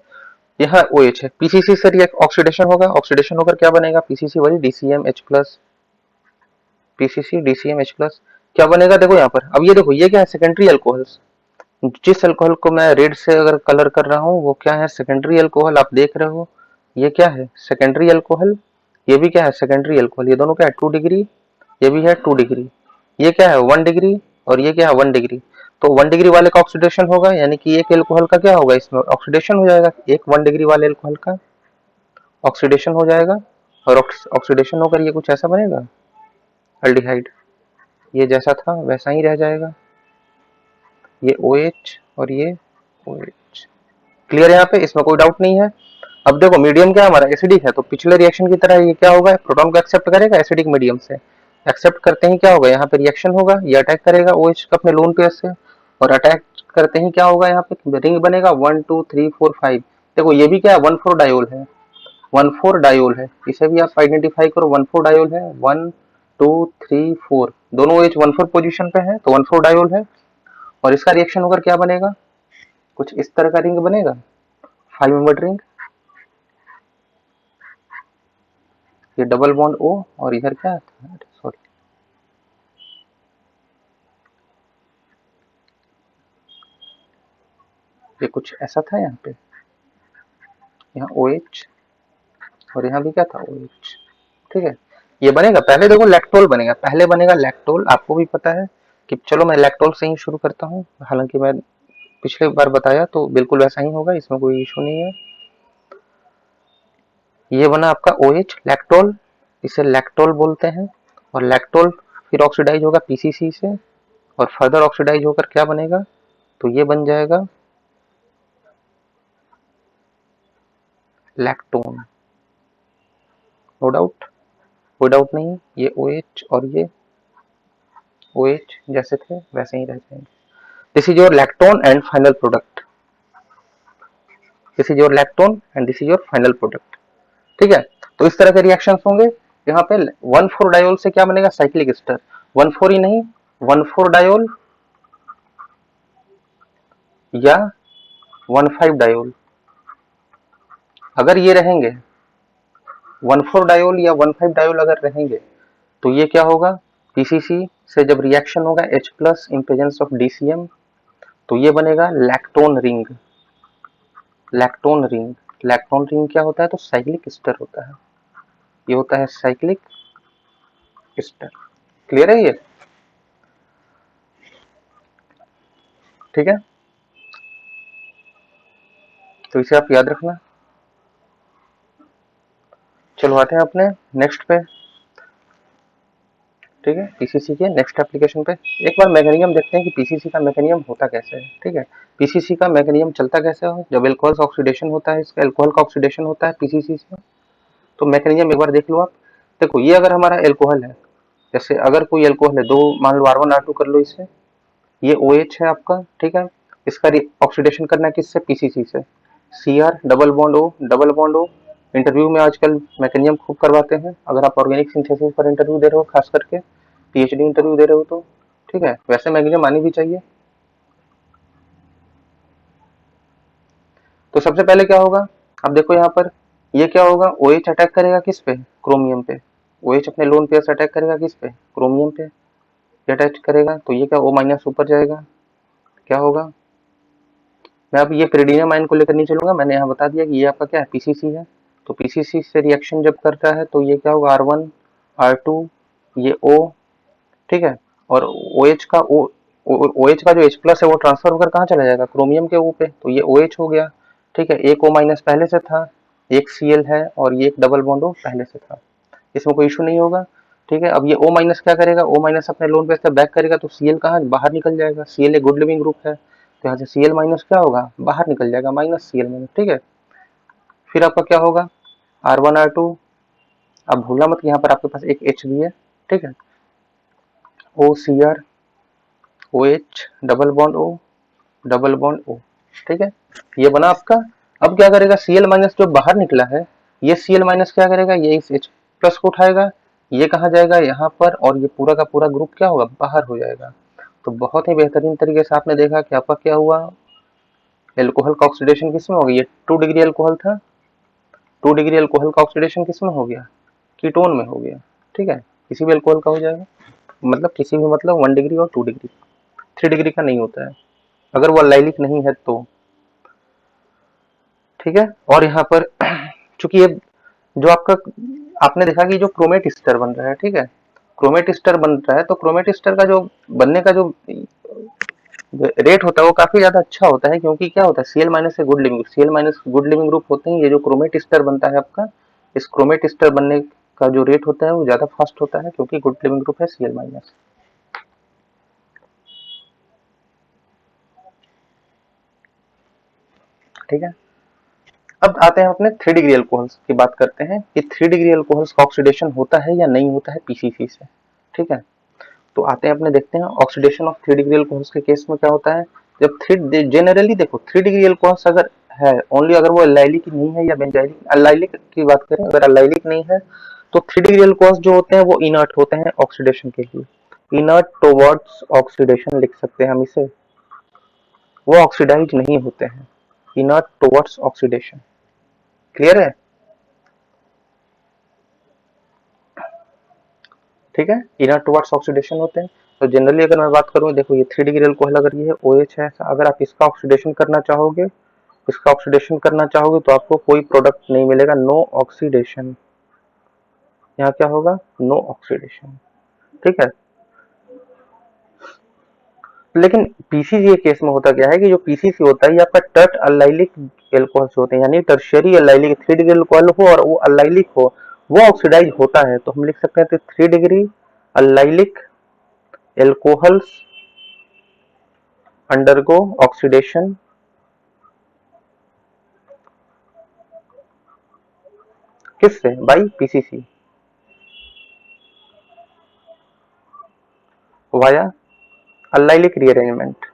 यहाँ OH है, पीसीसी से रिएक्ट ऑक्सीडेशन होगा, ऑक्सीडेशन होकर क्या बनेगा, पीसीसी वही DCM H plus, PCC DCM H plus, क्या बनेगा, देखो यहाँ पर। अब ये देखो ये क्या है, सेकेंडरी अल्कोहल्स। जिस अल्कोहल को मैं रेड से अगर कलर कर रहा हूँ वो क्या है, सेकेंडरी अल्कोहल। आप देख रहे हो ये क्या है, सेकेंडरी अल्कोहल, ये भी क्या है, सेकेंडरी अल्कोहल। ये दोनों क्या है, 2 डिग्री, ये भी है 2 डिग्री, ये क्या है 1 डिग्री, और ये क्या है 1 डिग्री। तो 1 डिग्री वाले का ऑक्सीडेशन होगा, यानी कि एक एल्कोहल का क्या होगा, इसमें ऑक्सीडेशन हो जाएगा, एक 1 डिग्री वाले एल्कोहल का ऑक्सीडेशन हो जाएगा, और ऑक्सीडेशन होकर ये कुछ ऐसा बनेगा एल्डिहाइड। ये जैसा था वैसा ही रह जाएगा, ये OH और ये OH। क्लियर है यहाँ पे, इसमें कोई डाउट नहीं है। अब देखो मीडियम क्या हमारा एसिडिक है, तो पिछले रिएक्शन की तरह ये क्या होगा, प्रोटॉन को एक्सेप्ट करेगा एसिडिक मीडियम से, एक्सेप्ट करते ही क्या होगा, यहाँ पे रिएक्शन होगा, ये अटैक करेगा OH का अपने लोन पेयर से, और अटैक करते ही क्या होगा, यहाँ पे रिंग बनेगा 1 2 3 4 5। देखो ये भी क्या है, 1,4 डायोल है, 1,4 डायोल है, इसे भी आप आइडेंटिफाई करो, 1,4 डायोल है, 1 2 3 4, दोनों OH 1,4 पोजीशन पे है, तो 1,4 डायोल है, और इसका रिएक्शन होकर क्या बनेगा, कुछ इस तरह का रिंग बनेगा, 5 मेंबर्ड रिंग, ये डबल बॉन्ड O, और इधर क्या था, सॉरी ये कुछ ऐसा था, यहाँ पे यहाँ OH और यहाँ भी क्या था OH, ठीक है। ये बनेगा, पहले देखो लैक्टोल बनेगा, पहले बनेगा लैक्टोल, आपको भी पता है कि चलो मैं लैक्टोल से ही शुरू करता हूँ, हालांकि मैं पिछले बार बताया तो बिल्कुल वैसा ही होगा, इसमें कोई इशू नहीं है। ये बना आपका OH लैक्टोल, इसे लैक्टोल बोलते हैं, और लैक्टोल फिर ऑक्सीडाइज होगा PCC से, और फर्दर ऑक्सीडाइज होकर क्या बनेगा, तो ये बन जाएगा लैक्टोन, नो डाउट, कोई डाउट नहीं, ये OH और ये OH जैसे थे वैसे ही रह जाएंगे। This is your lactone and final product, this is your lactone and this is your final product, ठीक है। तो इस तरह के रिएक्शंस होंगे। यहाँ पे 1,4 डायोल से क्या बनेगा, साइक्लिक एस्टर, 1,4 ही नहीं, 1,4 डायोल या 1,5 डायोल, अगर ये रहेंगे 1,4 डायोल या 1,5 डायोल अगर रहेंगे, तो ये क्या होगा, PCC से जब रिएक्शन होगा H plus in presence of DCM, तो ये बनेगा lactone ring, lactone ring. Lactone ring क्या होता है, तो साइक्लिक एस्टर होता है, ये होता है साइक्लिक एस्टर। क्लियर है ये, ठीक है, तो इसे आप याद रखना। चलो आते हैं अपने नेक्स्ट पे, ठीक है, पीसीसी के नेक्स्ट एप्लीकेशन पे। एक बार मैकेनिज्म देखते हैं कि पीसीसी का मैकेनिज्म होता कैसे है, ठीक है। पीसीसी का मैकेनिज्म चलता कैसे हो, जब एल्कोहल ऑक्सीडेशन होता है, इसका एल्कोहल का ऑक्सीडेशन होता है पीसीसी से, तो मैकेनिज्म एक बार देख लो आप। देखो ये अगर हमारा एल्कोहल है, जैसे अगर कोई एल्कोहल है, दो मान लो R1 R2 कर लो इसे, ये OH है आपका, ठीक है, इसका ऑक्सीडेशन करना है किससे, पीसीसी से, Cr double bond O, double bond O। Interview में आजकल मैकेनिज्म खूब करवाते हैं, अगर आप ऑर्गेनिक सिंथेसिस पर इंटरव्यू दे रहे हो, खास करके PhD इंटरव्यू दे रहे हो तो, ठीक है, वैसे मैकेनिज्म आनी भी चाहिए। तो सबसे पहले क्या होगा, अब देखो यहाँ पर ये क्या होगा, OH अटैक करेगा किस पे, क्रोमियम पे, OH अपने लोन पेयर से अटैक करेगा किस पे, क्रोमियम पे, ये अटैच करेगा, तो ये क्या O माइनस ऊपर जाएगा, क्या होगा, मैं अब ये पेरिडिनियम आयन को लेकर नहीं चलूंगा, मैंने यहाँ बता दिया कि ये आपका क्या है, पीसीसी है, तो पीसीसी से रिएक्शन जब करता है तो ये क्या होगा, R1 R2, ये O, ठीक है, और OH का OH का जो H प्लस है वो ट्रांसफर होकर कहाँ चला जाएगा, क्रोमियम के O पे, तो ये OH हो गया, ठीक है, एक O माइनस पहले से था, एक Cl है, और ये एक डबल बॉन्ड O पहले से था, इसमें कोई इशू नहीं होगा, ठीक है। अब ये O माइनस क्या करेगा, O माइनस अपने लोन पे से बैक करेगा, तो Cl कहाँ बाहर निकल जाएगा, Cl एक गुड लिविंग ग्रुप है, तो यहाँ से Cl माइनस क्या होगा, बाहर निकल जाएगा, माइनस Cl माइनस, ठीक है। फिर आपका क्या होगा, R1 R2, अब भूलना मत यहाँ पर आपके पास एक H भी है, ठीक है, OCr OH double bond O, double bond O, ठीक है, ये बना आपका। अब क्या करेगा, Cl माइनस जो बाहर निकला है, ये Cl माइनस क्या करेगा, ये इस H प्लस को उठाएगा, ये कहाँ जाएगा, यहाँ पर, और ये पूरा का पूरा ग्रुप क्या होगा, बाहर हो जाएगा। तो बहुत ही बेहतरीन तरीके से आपने देखा कि आपका क्या हुआ, एल्कोहल का ऑक्सीडेशन किसमें हो गया, ये 2 डिग्री एल्कोहल था, 2 डिग्री एल्कोहल का ऑक्सीडेशन किसमें हो गया, कीटोन में हो गया, ठीक है, किसी भी एल्कोहल का हो जाएगा, मतलब किसी भी, मतलब 1 डिग्री और 2 डिग्री, 3 डिग्री का नहीं होता है, अगर वो लाइलिक नहीं है तो, ठीक है। और यहाँ पर चूंकि ये जो आपका, आपने देखा कि जो क्रोमेट स्टर बन रहा है, ठीक है, क्रोमेट स्टर बन रहा है, तो क्रोमेट स्टर का जो बनने का जो रेट होता है वो काफी ज्यादा अच्छा होता है, क्योंकि क्या होता है Cl माइनस से good living, Cl minus good leaving group होते हैं। ये जो क्रोमेट स्टर बनता है आपका, इस क्रोमेट स्टर बनने का जो रेट होता है वो ज्यादा फास्ट होता है, क्योंकि गुड लिविंग ग्रुप है Cl माइनस। ठीक है, अब आते हैं अपने 3 डिग्री अल्कोहल्स की बात करते हैं कि 3 डिग्री अल्कोहल्स का ऑक्सीडेशन होता है या नहीं होता है पीसीसी से। ठीक है, तो आते हैं अपने देखते हैं ऑक्सीडेशन ऑफ 3 डिग्री अल्कोहल्स के केस में क्या होता है। जब थ्री जनरली देखो 3 डिग्री अल्कोहल्स अगर है ओनली, अगर वो अल्लाइलिक नहीं है या बेंजाइलिक, अल्लाइलिक की बात करें, अगर अल्लाइलिक नहीं है तो 3 डिग्री अल्कोहल्स जो होते हैं वो इनर्ट होते हैं ऑक्सीडेशन के लिए। इनर्ट टुवर्ड्स ऑक्सीडेशन लिख सकते हैं हम इसे, वो ऑक्सीडाइज नहीं होते हैं, इनर्ट टुवर्ड्स ऑक्सीडेशन। क्लियर है? ठीक है, इनर टुवर्ड्स ऑक्सीडेशन होते हैं। तो जनरली अगर मैं बात करूं, देखो ये 3 डिग्री अल्कोहल अगर ये है OH है, अगर आप इसका ऑक्सीडेशन करना चाहोगे, इसका ऑक्सीडेशन करना चाहोगे तो आपको कोई प्रोडक्ट नहीं मिलेगा, नो ऑक्सीडेशन। यहाँ क्या होगा, नो ऑक्सीडेशन। ठीक है, लेकिन पीसीसी केस में होता क्या है कि जो पीसीसी होता है ये आपका टर्ट अल्लाइलिक एल्कोहल्स होते हैं, यानी टर्शियरी अल्लाइलिक 3 डिग्री अल्कोहल हो और वो अल्लाइलिक हो, वो ऑक्सीडाइज होता है। तो हम लिख सकते हैं 3 degree allylic alcohols undergo oxidation किससे, by PCC, via allylic rearrangement.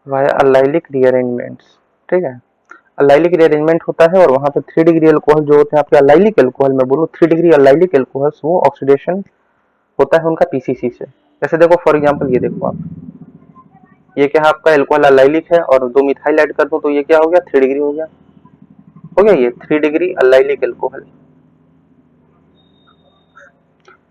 Via allylic rearrangements. ठीक है, अल्लाइलिक रीअरेंजमेंट होता है और वहां पे 3 डिग्री अल्कोहल जो होते हैं आपके अल्लाइलिक अल्कोहल, मैं बोलूँ 3 डिग्री अल्लाइलिक अल्कोहल्स, वो ऑक्सीडेशन होता है उनका पीसीसी से। जैसे देखो फॉर एग्जांपल ये देखो आप, ये क्या है आपका एल्कोहल अल्लाइलिक है और 2 मिथाइल ऐड कर दो तो ये क्या हो गया, 3 डिग्री हो गया, हो गया ये 3 डिग्री अल्लाइलिक अल्कोहल।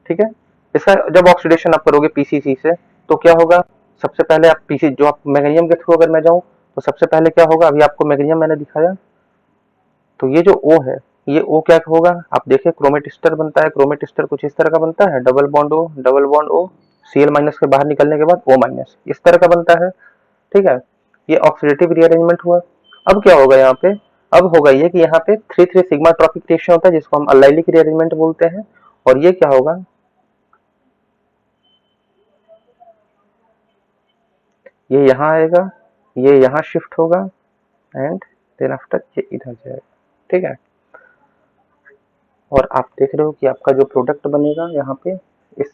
ठीक है, इसका जब ऑक्सीडेशन आप करोगे पीसीसी से तो क्या होगा, सबसे पहले आप पीसी जो आप मैग्नीशियम के थ्रू अगर मैं जाऊं तो सबसे पहले क्या होगा, अभी आपको मैग्नीशियम मैंने दिखाया, तो ये जो O है, ये O क्या होगा, आप देखिए क्रोमेट स्टर बनता है, क्रोमेट स्टर कुछ इस तरह का बनता है, double bond O, double bond O, Cl minus के बाहर निकलने के बाद O माइनस इस तरह का बनता है। ठीक है, ये ऑक्सीडेटिव रीअरेंजमेंट हुआ। अब क्या होगा यहाँ पे, अब होगा ये कि यहाँ पे 3,3 सिग्मा ट्रॉपिक रिएक्शन होता है जिसको हम अल्लाइलिक रीअरेंजमेंट बोलते हैं, और ये क्या होगा, ये यहाँ आएगा, ये यहाँ शिफ्ट होगा एंड देन आफ्टर ये इधर जाएगा। ठीक है, और आप देख रहे हो कि आपका जो प्रोडक्ट बनेगा यहाँ पे इस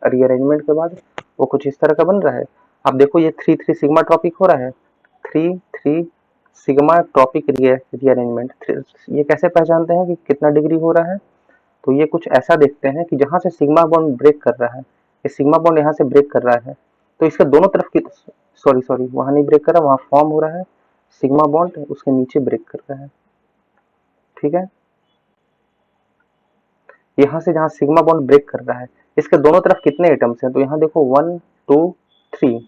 रीअरेंजमेंट के बाद वो कुछ इस तरह का बन रहा है। आप देखो ये 3,3 सिग्मा ट्रॉपिक हो रहा है, 3,3 सिग्मा ट्रॉपिक रीअरेंजमेंट। ये कैसे पहचानते हैं कि कितना डिग्री हो रहा है, तो ये कुछ ऐसा देखते हैं कि जहां से सिग्मा बॉन्ड ब्रेक कर रहा है, ये सिग्मा बॉन्ड यहाँ से ब्रेक कर रहा है तो इसके दोनों तरफ की, सॉरी सॉरी वहां नहीं ब्रेक कर रहा, वहां फॉर्म हो रहा है सिग्मा बॉन्ड उसके नीचे ब्रेक कर रहा है। ठीक है, यहाँ से जहाँ सिग्मा बॉन्ड ब्रेक कर रहा है इसके दोनों तरफ कितने एटम्स हैं, तो यहाँ देखो 1 2 3।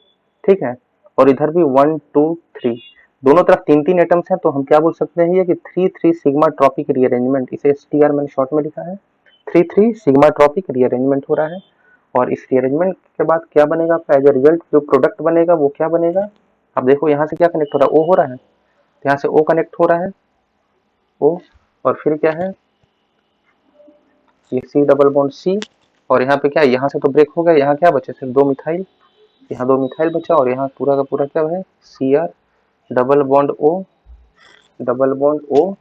ठीक है, और इधर भी 1 2 3, दोनों तरफ 3-3 एटम्स हैं, तो हम क्या बोल सकते हैं ये कि 3,3 सिग्मा ट्रॉपिक रीअरेंजमेंट, इसे STR मैंने शॉर्ट में लिखा है, 3,3 सिग्मा ट्रॉपिक रीअरेंजमेंट हो रहा है। और इस रीअरेंजमेंट के बाद क्या बनेगा आपका, एज अ रिजल्ट जो प्रोडक्ट बनेगा वो क्या बनेगा, अब देखो यहाँ से क्या कनेक्ट हो रहा है, O हो रहा है, यहाँ से O कनेक्ट हो रहा है, O, और फिर क्या है ये C डबल बॉन्ड C, और यहाँ पे क्या है, यहाँ से तो ब्रेक हो गया, यहाँ क्या बचे सिर्फ 2 मिथाइल, यहाँ 2 मिथाइल बचा और यहाँ पूरा का पूरा क्या है Cr double bond O, double bond O,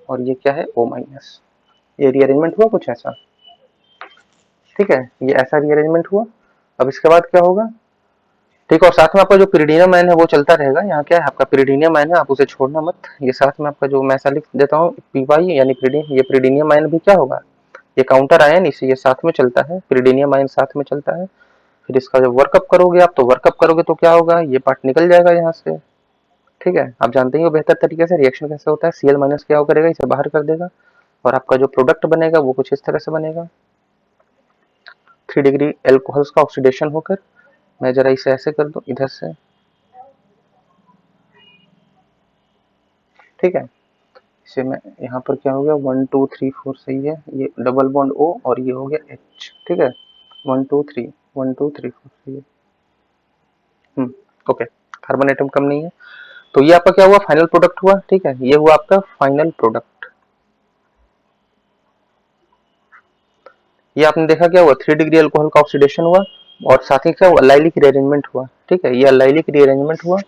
और ये क्या है O माइनस। ये रीअरेंजमेंट हुआ कुछ ऐसा। ठीक है, ये ऐसा रीअरेंजमेंट हुआ। अब इसके बाद क्या होगा, ठीक है, और साथ में आपका जो पिरिडीनियम आयन है वो चलता रहेगा। यहाँ क्या है आपका पिरिडीनियम आयन है, आप उसे छोड़ना मत, ये साथ में आपका जो मैं ऐसा लिख देता हूँ पीवाई यानी ये पिरिडीनियम आयन भी क्या होगा, ये काउंटर आयन, इसी ये साथ में चलता है, पिरिडीनियम आयन साथ में चलता है। फिर इसका जब वर्कअप करोगे आप, तो वर्कअप करोगे तो क्या होगा, ये पार्ट निकल जाएगा यहाँ से। ठीक है, आप जानते ही हो बेहतर तरीके से रिएक्शन कैसे होता है, Cl माइनस क्या करेगा, इसे बाहर कर देगा और आपका जो प्रोडक्ट बनेगा वो कुछ इस तरह से बनेगा, 3 डिग्री एल्कोहल्स का ऑक्सीडेशन होकर, मैं जरा इसे ऐसे कर दूं इधर से। ठीक है, इसे मैं यहाँ पर क्या हो गया 1 2 3 4 सही है, ये डबल बॉन्ड O और ये हो गया H, ठीक है 1 2 3 1 2 3 4 सही है। ओके, कार्बन एटम कम नहीं है, तो ये आपका क्या हुआ फाइनल प्रोडक्ट हुआ, ठीक है ये हुआ आपका फाइनल प्रोडक्ट। ये आपने देखा क्या हुआ 3 डिग्री अल्कोहल का ऑक्सीडेशन हुआ और साथ ही क्या हुआ अलाइलिक रीअरेंजमेंट हुआ, ठीक है ये अलाइलिक रीअरेंजमेंट हुआ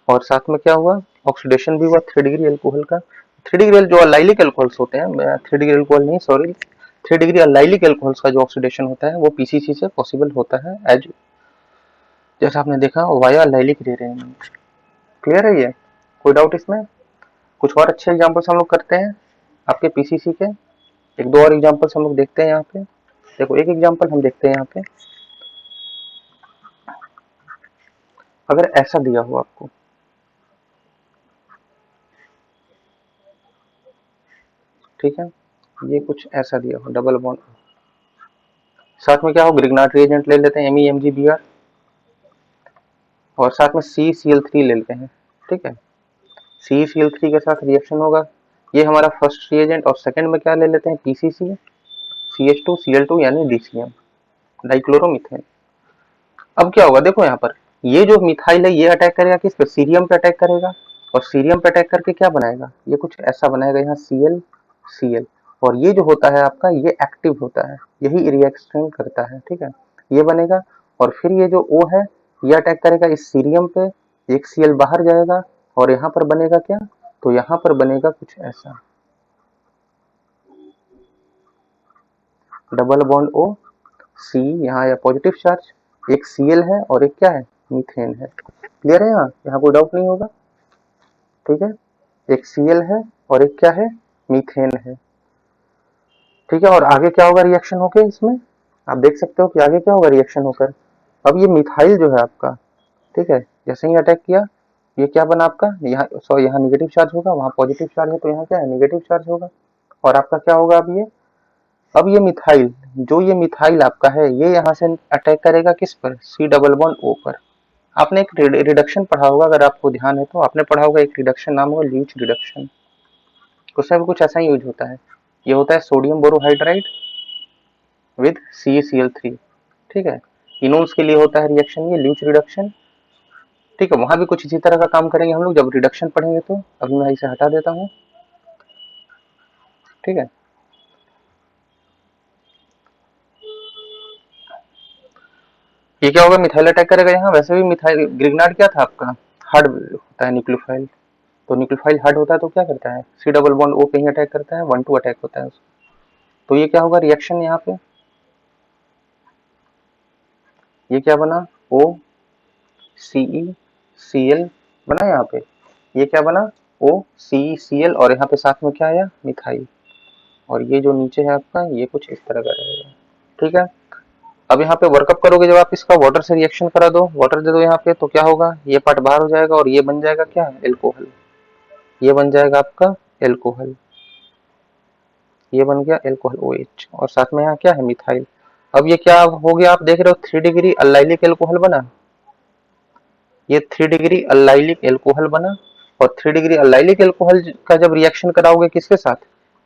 और साथ में क्या हुआ ऑक्सीडेशन भी हुआ 3 डिग्री अल्कोहल का। 3 डिग्री जो अलाइलिक अल्कोहल्स होते हैं, 3 डिग्री अल्कोहल नहीं सॉरी, 3 डिग्री अलाइलिक अल्कोहल्स का जो ऑक्सीडेशन होता है वो पीसीसी से पॉसिबल होता है, एज जैसा आपने देखा वाया अलाइलिक रीअरेंजमेंट। क्लियर है ये, कोई डाउट इसमें? कुछ और अच्छे एग्जांपल्स हम लोग करते हैं आपके पीसीसी के, एक दो और एग्जांपल्स हम लोग देखते हैं यहाँ पे। देखो एक एग्जांपल हम देखते हैं यहाँ पे, अगर ऐसा दिया हो आपको, ठीक है ये कुछ ऐसा दिया हो डबल बॉन्ड, साथ में क्या हो ग्रिग्नार्ड रिएजेंट ले लेते हैं MEmGBr और साथ में CCl3 ले लेते हैं, ठीक है CCl3 के साथ रिएक्शन होगा, ये हमारा फर्स्ट रिएजेंट और सेकंड में क्या ले लेते हैं PCC CH2Cl2 यानी DCM डाइक्लोरोमीथेन। अब क्या होगा देखो यहाँ पर ये जो मिथाइल है ये अटैक करेगा किस पे सीरियम पे अटैक करेगा और सीरियम पे अटैक करके क्या बनाएगा ये कुछ ऐसा बनाएगा यहाँ Cl और ये जो होता है आपका ये एक्टिव होता है, यही रिएक्शन करता है, ठीक है ये बनेगा और फिर ये जो O है ये अटैक करेगा इस सीरियम पे, एक Cl बाहर जाएगा और यहाँ पर बनेगा क्या, तो यहाँ पर बनेगा कुछ ऐसा डबल बॉन्ड O C, यहाँ आया पॉजिटिव चार्ज, एक Cl है और एक क्या है मीथेन है। क्लियर है यहाँ कोई डाउट नहीं होगा, ठीक है एक Cl है और एक क्या है मीथेन है, ठीक है और आगे क्या होगा रिएक्शन होकर इसमें आप देख सकते हो कि आगे क्या होगा रिएक्शन होकर, अब ये मिथाइल जो है आपका, ठीक है जैसे ही अटैक किया ये क्या बना आपका यहाँ सॉरी यहाँ निगेटिव चार्ज होगा, वहां पॉजिटिव चार्ज है तो यहाँ क्या है निगेटिव चार्ज होगा और आपका क्या होगा अब ये मिथाइल जो ये मिथाइल आपका है ये यहाँ से अटैक करेगा किस पर C डबल बॉन्ड O पर। आपने एक रिडक्शन पढ़ा होगा, अगर आपको ध्यान है तो आपने पढ़ा होगा एक रिडक्शन नाम होगा ल्यूच रिडक्शन, उसमें भी कुछ ऐसा ही यूज होता है, ये होता है सोडियम बोरोहाइड्राइड विद CaCl3, ठीक है इनोन्स के लिए होता है रिएक्शन ये ल्यूच रिडक्शन, ठीक है वहां भी कुछ इसी तरह का काम करेंगे हम लोग जब रिडक्शन पढ़ेंगे, तो अभी मैं इसे हटा देता हूँ, ठीक है ये क्या होगा मिथाइल अटैक करेगा यहाँ, वैसे भी मिथाइल ग्रिग्नार्ड क्या था आपका हार्ड होता है न्यूक्लियोफाइल, तो न्यूक्लियोफाइल हार्ड होता है तो क्या करता है C डबल बॉन्ड O पे ही अटैक करता है 1 2 अटैक होता है उसको, तो ये क्या होगा रिएक्शन यहाँ पे ये क्या बना OCeCl बना यहाँ पे, ये क्या बना OCeCl और यहाँ पे साथ में क्या आया मिथाइल और ये जो नीचे है आपका ये कुछ इस तरह का रहेगा, ठीक है अब यहाँ पे वर्कअप करोगे जब आप इसका वाटर से रिएक्शन करा दो, वाटर दे दो यहाँ पे तो क्या होगा ये पार्ट बाहर हो जाएगा और ये बन जाएगा क्या एल्कोहल, ये बन जाएगा आपका एल्कोहल, ये बन गया एल्कोहल OH और साथ में यहाँ क्या है मिथाइल। अब ये क्या हो गया आप देख रहे हो 3 डिग्री अल्लाइलिक एल्कोहल बना, ये 3 डिग्री अल्लाइलिक एल्कोहल बना और 3 डिग्री अल्लाइलिक एल्कोहल का जब रिएक्शन कराओगे किसके साथ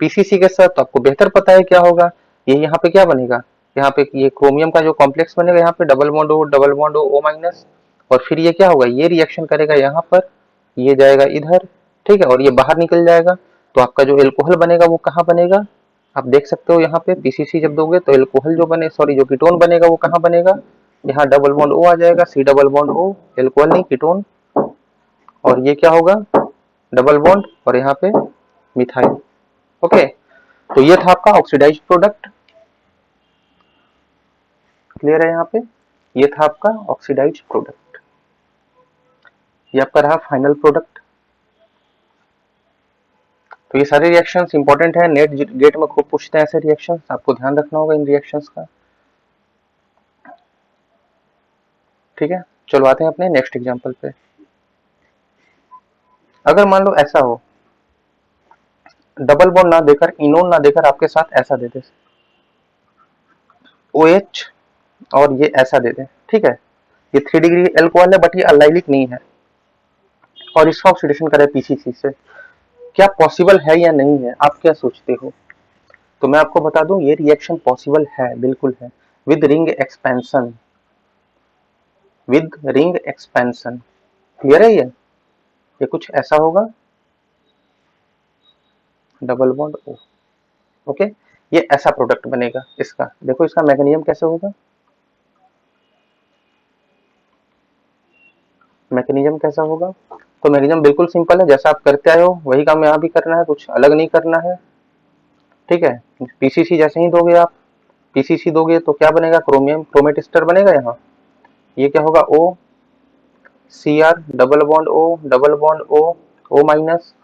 पीसीसी के साथ, तो आपको बेहतर पता है क्या होगा ये यहाँ पे क्या बनेगा, यहाँ पे ये क्रोमियम का जो कॉम्प्लेक्स बनेगा यहाँ पे डबल बॉन्ड O माइनस और फिर ये क्या होगा ये रिएक्शन करेगा यहाँ पर, ये जाएगा इधर, ठीक है और ये बाहर निकल जाएगा, तो आपका जो एल्कोहल बनेगा वो कहाँ बनेगा आप देख सकते हो यहाँ पे पीसीसी जब दोगे तो एल्कोहल जो बने सॉरी जो कीटोन बनेगा वो कहाँ बनेगा, यहाँ डबल बॉन्ड O आ जाएगा C double bond O alcohol नहीं कीटोन और ये क्या होगा डबल बॉन्ड और यहाँ पे मिथाइल, ओके तो ये था आपका ऑक्सीडाइज्ड प्रोडक्ट। क्लियर है यहाँ पे, ये था आपका ऑक्सीडाइज्ड प्रोडक्ट, ये आपका रहा फाइनल प्रोडक्ट। तो ये सारे रिएक्शंस इंपॉर्टेंट है, नेट गेट में खूब पूछते हैं ऐसे रिएक्शंस, आपको ध्यान रखना होगा इन रिएक्शंस का, ठीक है चलो आते हैं अपने नेक्स्ट एग्जांपल पे। अगर मान लो ऐसा हो डबल बॉन्ड ना देकर इनोन ना देकर आपके साथ ऐसा दे दे OH और ये ऐसा दे दे, ठीक है ये 3 डिग्री एल्कोहल है बट ये अल्लाइलिक नहीं है और इसका ऑक्सीडेशन करे पीसीसी से, क्या पॉसिबल है या नहीं है, आप क्या सोचते हो? तो मैं आपको बता दूं ये रिएक्शन पॉसिबल है, बिल्कुल है, with ring expansion, with ring expansion. Clear है ये कुछ ऐसा होगा, डबल बॉन्ड ओ, ओके, ये ऐसा प्रोडक्ट बनेगा इसका। देखो इसका मैकेनिज्म कैसे होगा, मैकेनिज्म कैसा होगा। तो मैकेनिज्म बिल्कुल सिंपल है, जैसा आप करते आए हो वही काम यहाँ भी करना है, कुछ अलग नहीं करना है, ठीक है। पीसीसी जैसे ही दोगे आप, पीसीसी दोगे तो क्या बनेगा, क्रोमियम क्रोमेट एस्टर बनेगा यहाँ। ये क्या होगा, O C R double bond O, double bond O, O minus,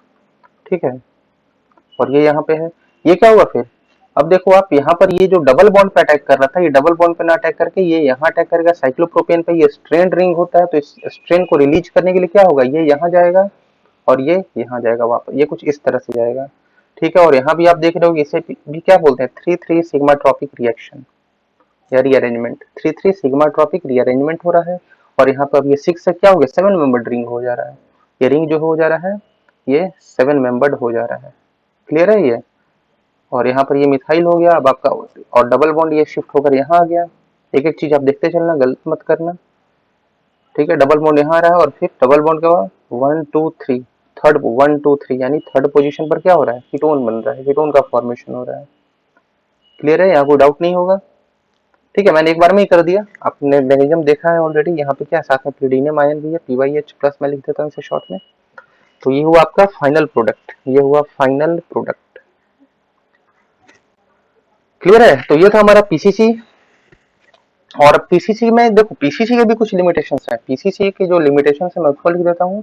ठीक है। और ये यहाँ पे है, ये क्या हुआ फिर, अब देखो आप यहाँ पर ये जो डबल बॉन्ड पे अटैक कर रहा था, ये डबल बॉन्ड पे ना अटैक करके ये यहाँ अटैक करेगा साइक्लोप्रोपेन पे। ये स्ट्रेन रिंग होता है, तो इस स्ट्रेन को रिलीज करने के लिए क्या होगा, ये यहाँ जाएगा और ये यहाँ जाएगा वापस, ये कुछ इस तरह से जाएगा, ठीक है। और यहाँ भी आप देख रहे हो इसे भी क्या बोलते हैं, 3-3 सिग्मा ट्रॉपिक रिएक्शन या रीअरेंजमेंट, 3-3 सिग्मा ट्रॉपिक रीअरेंजमेंट हो रहा है। और यहाँ पर ये 6 से क्या हो गया, 7 मेंबर्ड रिंग हो जा रहा है। ये रिंग जो हो जा रहा है ये 7 मेंबर्ड हो जा रहा है। क्लियर है ये। और यहाँ पर ये मिथाइल हो गया अब आपका, और डबल बॉन्ड ये शिफ्ट होकर यहाँ आ गया। एक एक चीज आप देखते चलना, गलत मत करना, ठीक है। डबल बॉन्ड यहाँ आ रहा है और फिर डबल बॉन्ड के बाद 1 2 3, थर्ड 1 2 3 यानी थर्ड पोजीशन पर क्या हो रहा है, कीटोन बन रहा है, कीटोन का फॉर्मेशन हो रहा है। क्लियर है, यहाँ कोई डाउट नहीं होगा, ठीक है। मैंने एक बार में ही कर दिया, आपने मैकेनिज्म देखा है ऑलरेडी। यहाँ पे क्या साथ में प्रीडीनियम आयन भी है, PyH प्लस मैं लिख देता हूँ इसे शॉर्ट में। तो ये हुआ आपका फाइनल प्रोडक्ट, ये हुआ फाइनल प्रोडक्ट। क्लियर है, तो ये था हमारा पीसीसी। और पीसीसी में देखो, पीसीसी के भी कुछ लिमिटेशंस है, पीसीसी के जो लिमिटेशंस है मैं उसको लिख देता हूँ,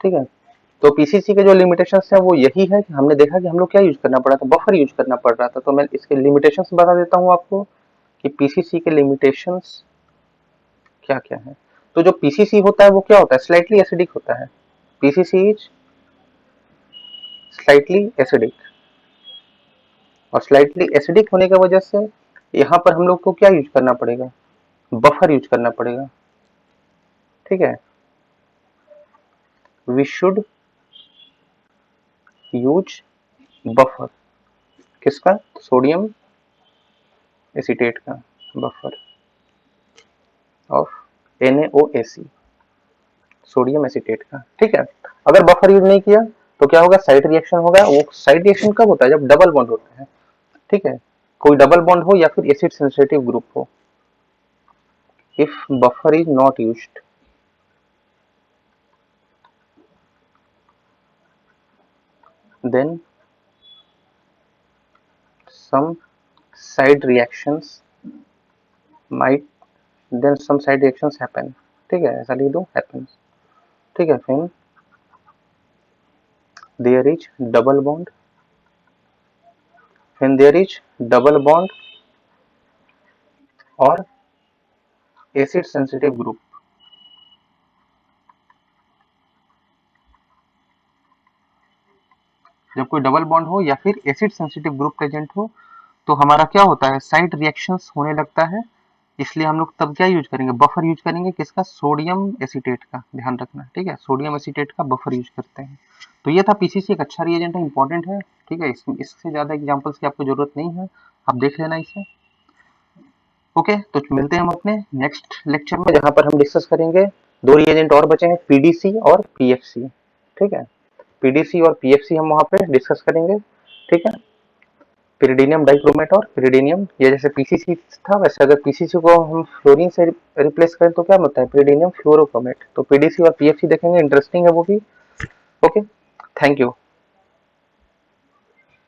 ठीक है। तो पीसीसी के जो लिमिटेशंस है वो यही है कि हमने देखा कि हम लोग क्या यूज करना पड़ा था, बफर यूज करना पड़ रहा था। तो मैं इसके लिमिटेशंस बता देता हूँ आपको कि पीसीसी के लिमिटेशंस क्या क्या है। तो जो पीसीसी होता है वो क्या होता है, स्लाइटली एसिडिक होता है। पीसीसी इज स्लाइटली एसिडिक, और स्लाइटली एसिडिक होने की वजह से यहाँ पर हम लोग को क्या यूज करना पड़ेगा, बफर यूज करना पड़ेगा, ठीक है। वी शुड यूज बफर, किसका, सोडियम एसीटेट का buffer of NaOAC, sodium acetate का, ठीक है। अगर बफर यूज नहीं किया तो क्या होगा, साइड रिएक्शन होगा। वो साइड रिएक्शन कब होता है, जब डबल बॉन्ड होता है, ठीक है। कोई डबल बॉन्ड हो या फिर एसिड सेंसिटिव ग्रुप हो। If buffer is not used, then some side reactions might, then some side reactions happen, ठीक है, ऐसा लिख दो happens, ठीक है। फिर there is double bond, when there is double bond और acid sensitive group, जब कोई डबल बॉन्ड हो या फिर एसिड सेंसिटिव ग्रुप प्रेजेंट हो तो हमारा क्या होता है, साइड रिएक्शंस होने लगता है। इसलिए हम लोग तब क्या यूज करेंगे, बफर यूज करेंगे, किसका, सोडियम एसीटेट का, ध्यान रखना, ठीक है। सोडियम एसीटेट का बफर यूज करते हैं। तो ये था पीसीसी, एक अच्छा रिएजेंट है, इंपॉर्टेंट है, ठीक है। इससे ज्यादा एग्जांपल्स की आपको जरूरत नहीं है, आप देख लेना इसे। ओके, तो मिलते हैं हम अपने नेक्स्ट लेक्चर में, जहां पर हम डिस्कस करेंगे दो रिएजेंट और बचे हैं, पीडीसी और पीएफसी, ठीक है। पीडीसी और पीएफसी हम वहां पे डिस्कस करेंगे, ठीक है। पिरिडीनियम डाइक्रोमेट और पिरिडीनियम, ये जैसे पीसीसी था वैसे अगर पीसीसी को हम फ्लोरीन से रिप्लेस करें तो क्या होता है, पिरिडीनियम फ्लोरोक्रोमेट। तो पीडीसी और पीएफसी देखेंगे, इंटरेस्टिंग है वो भी। Okay, thank you.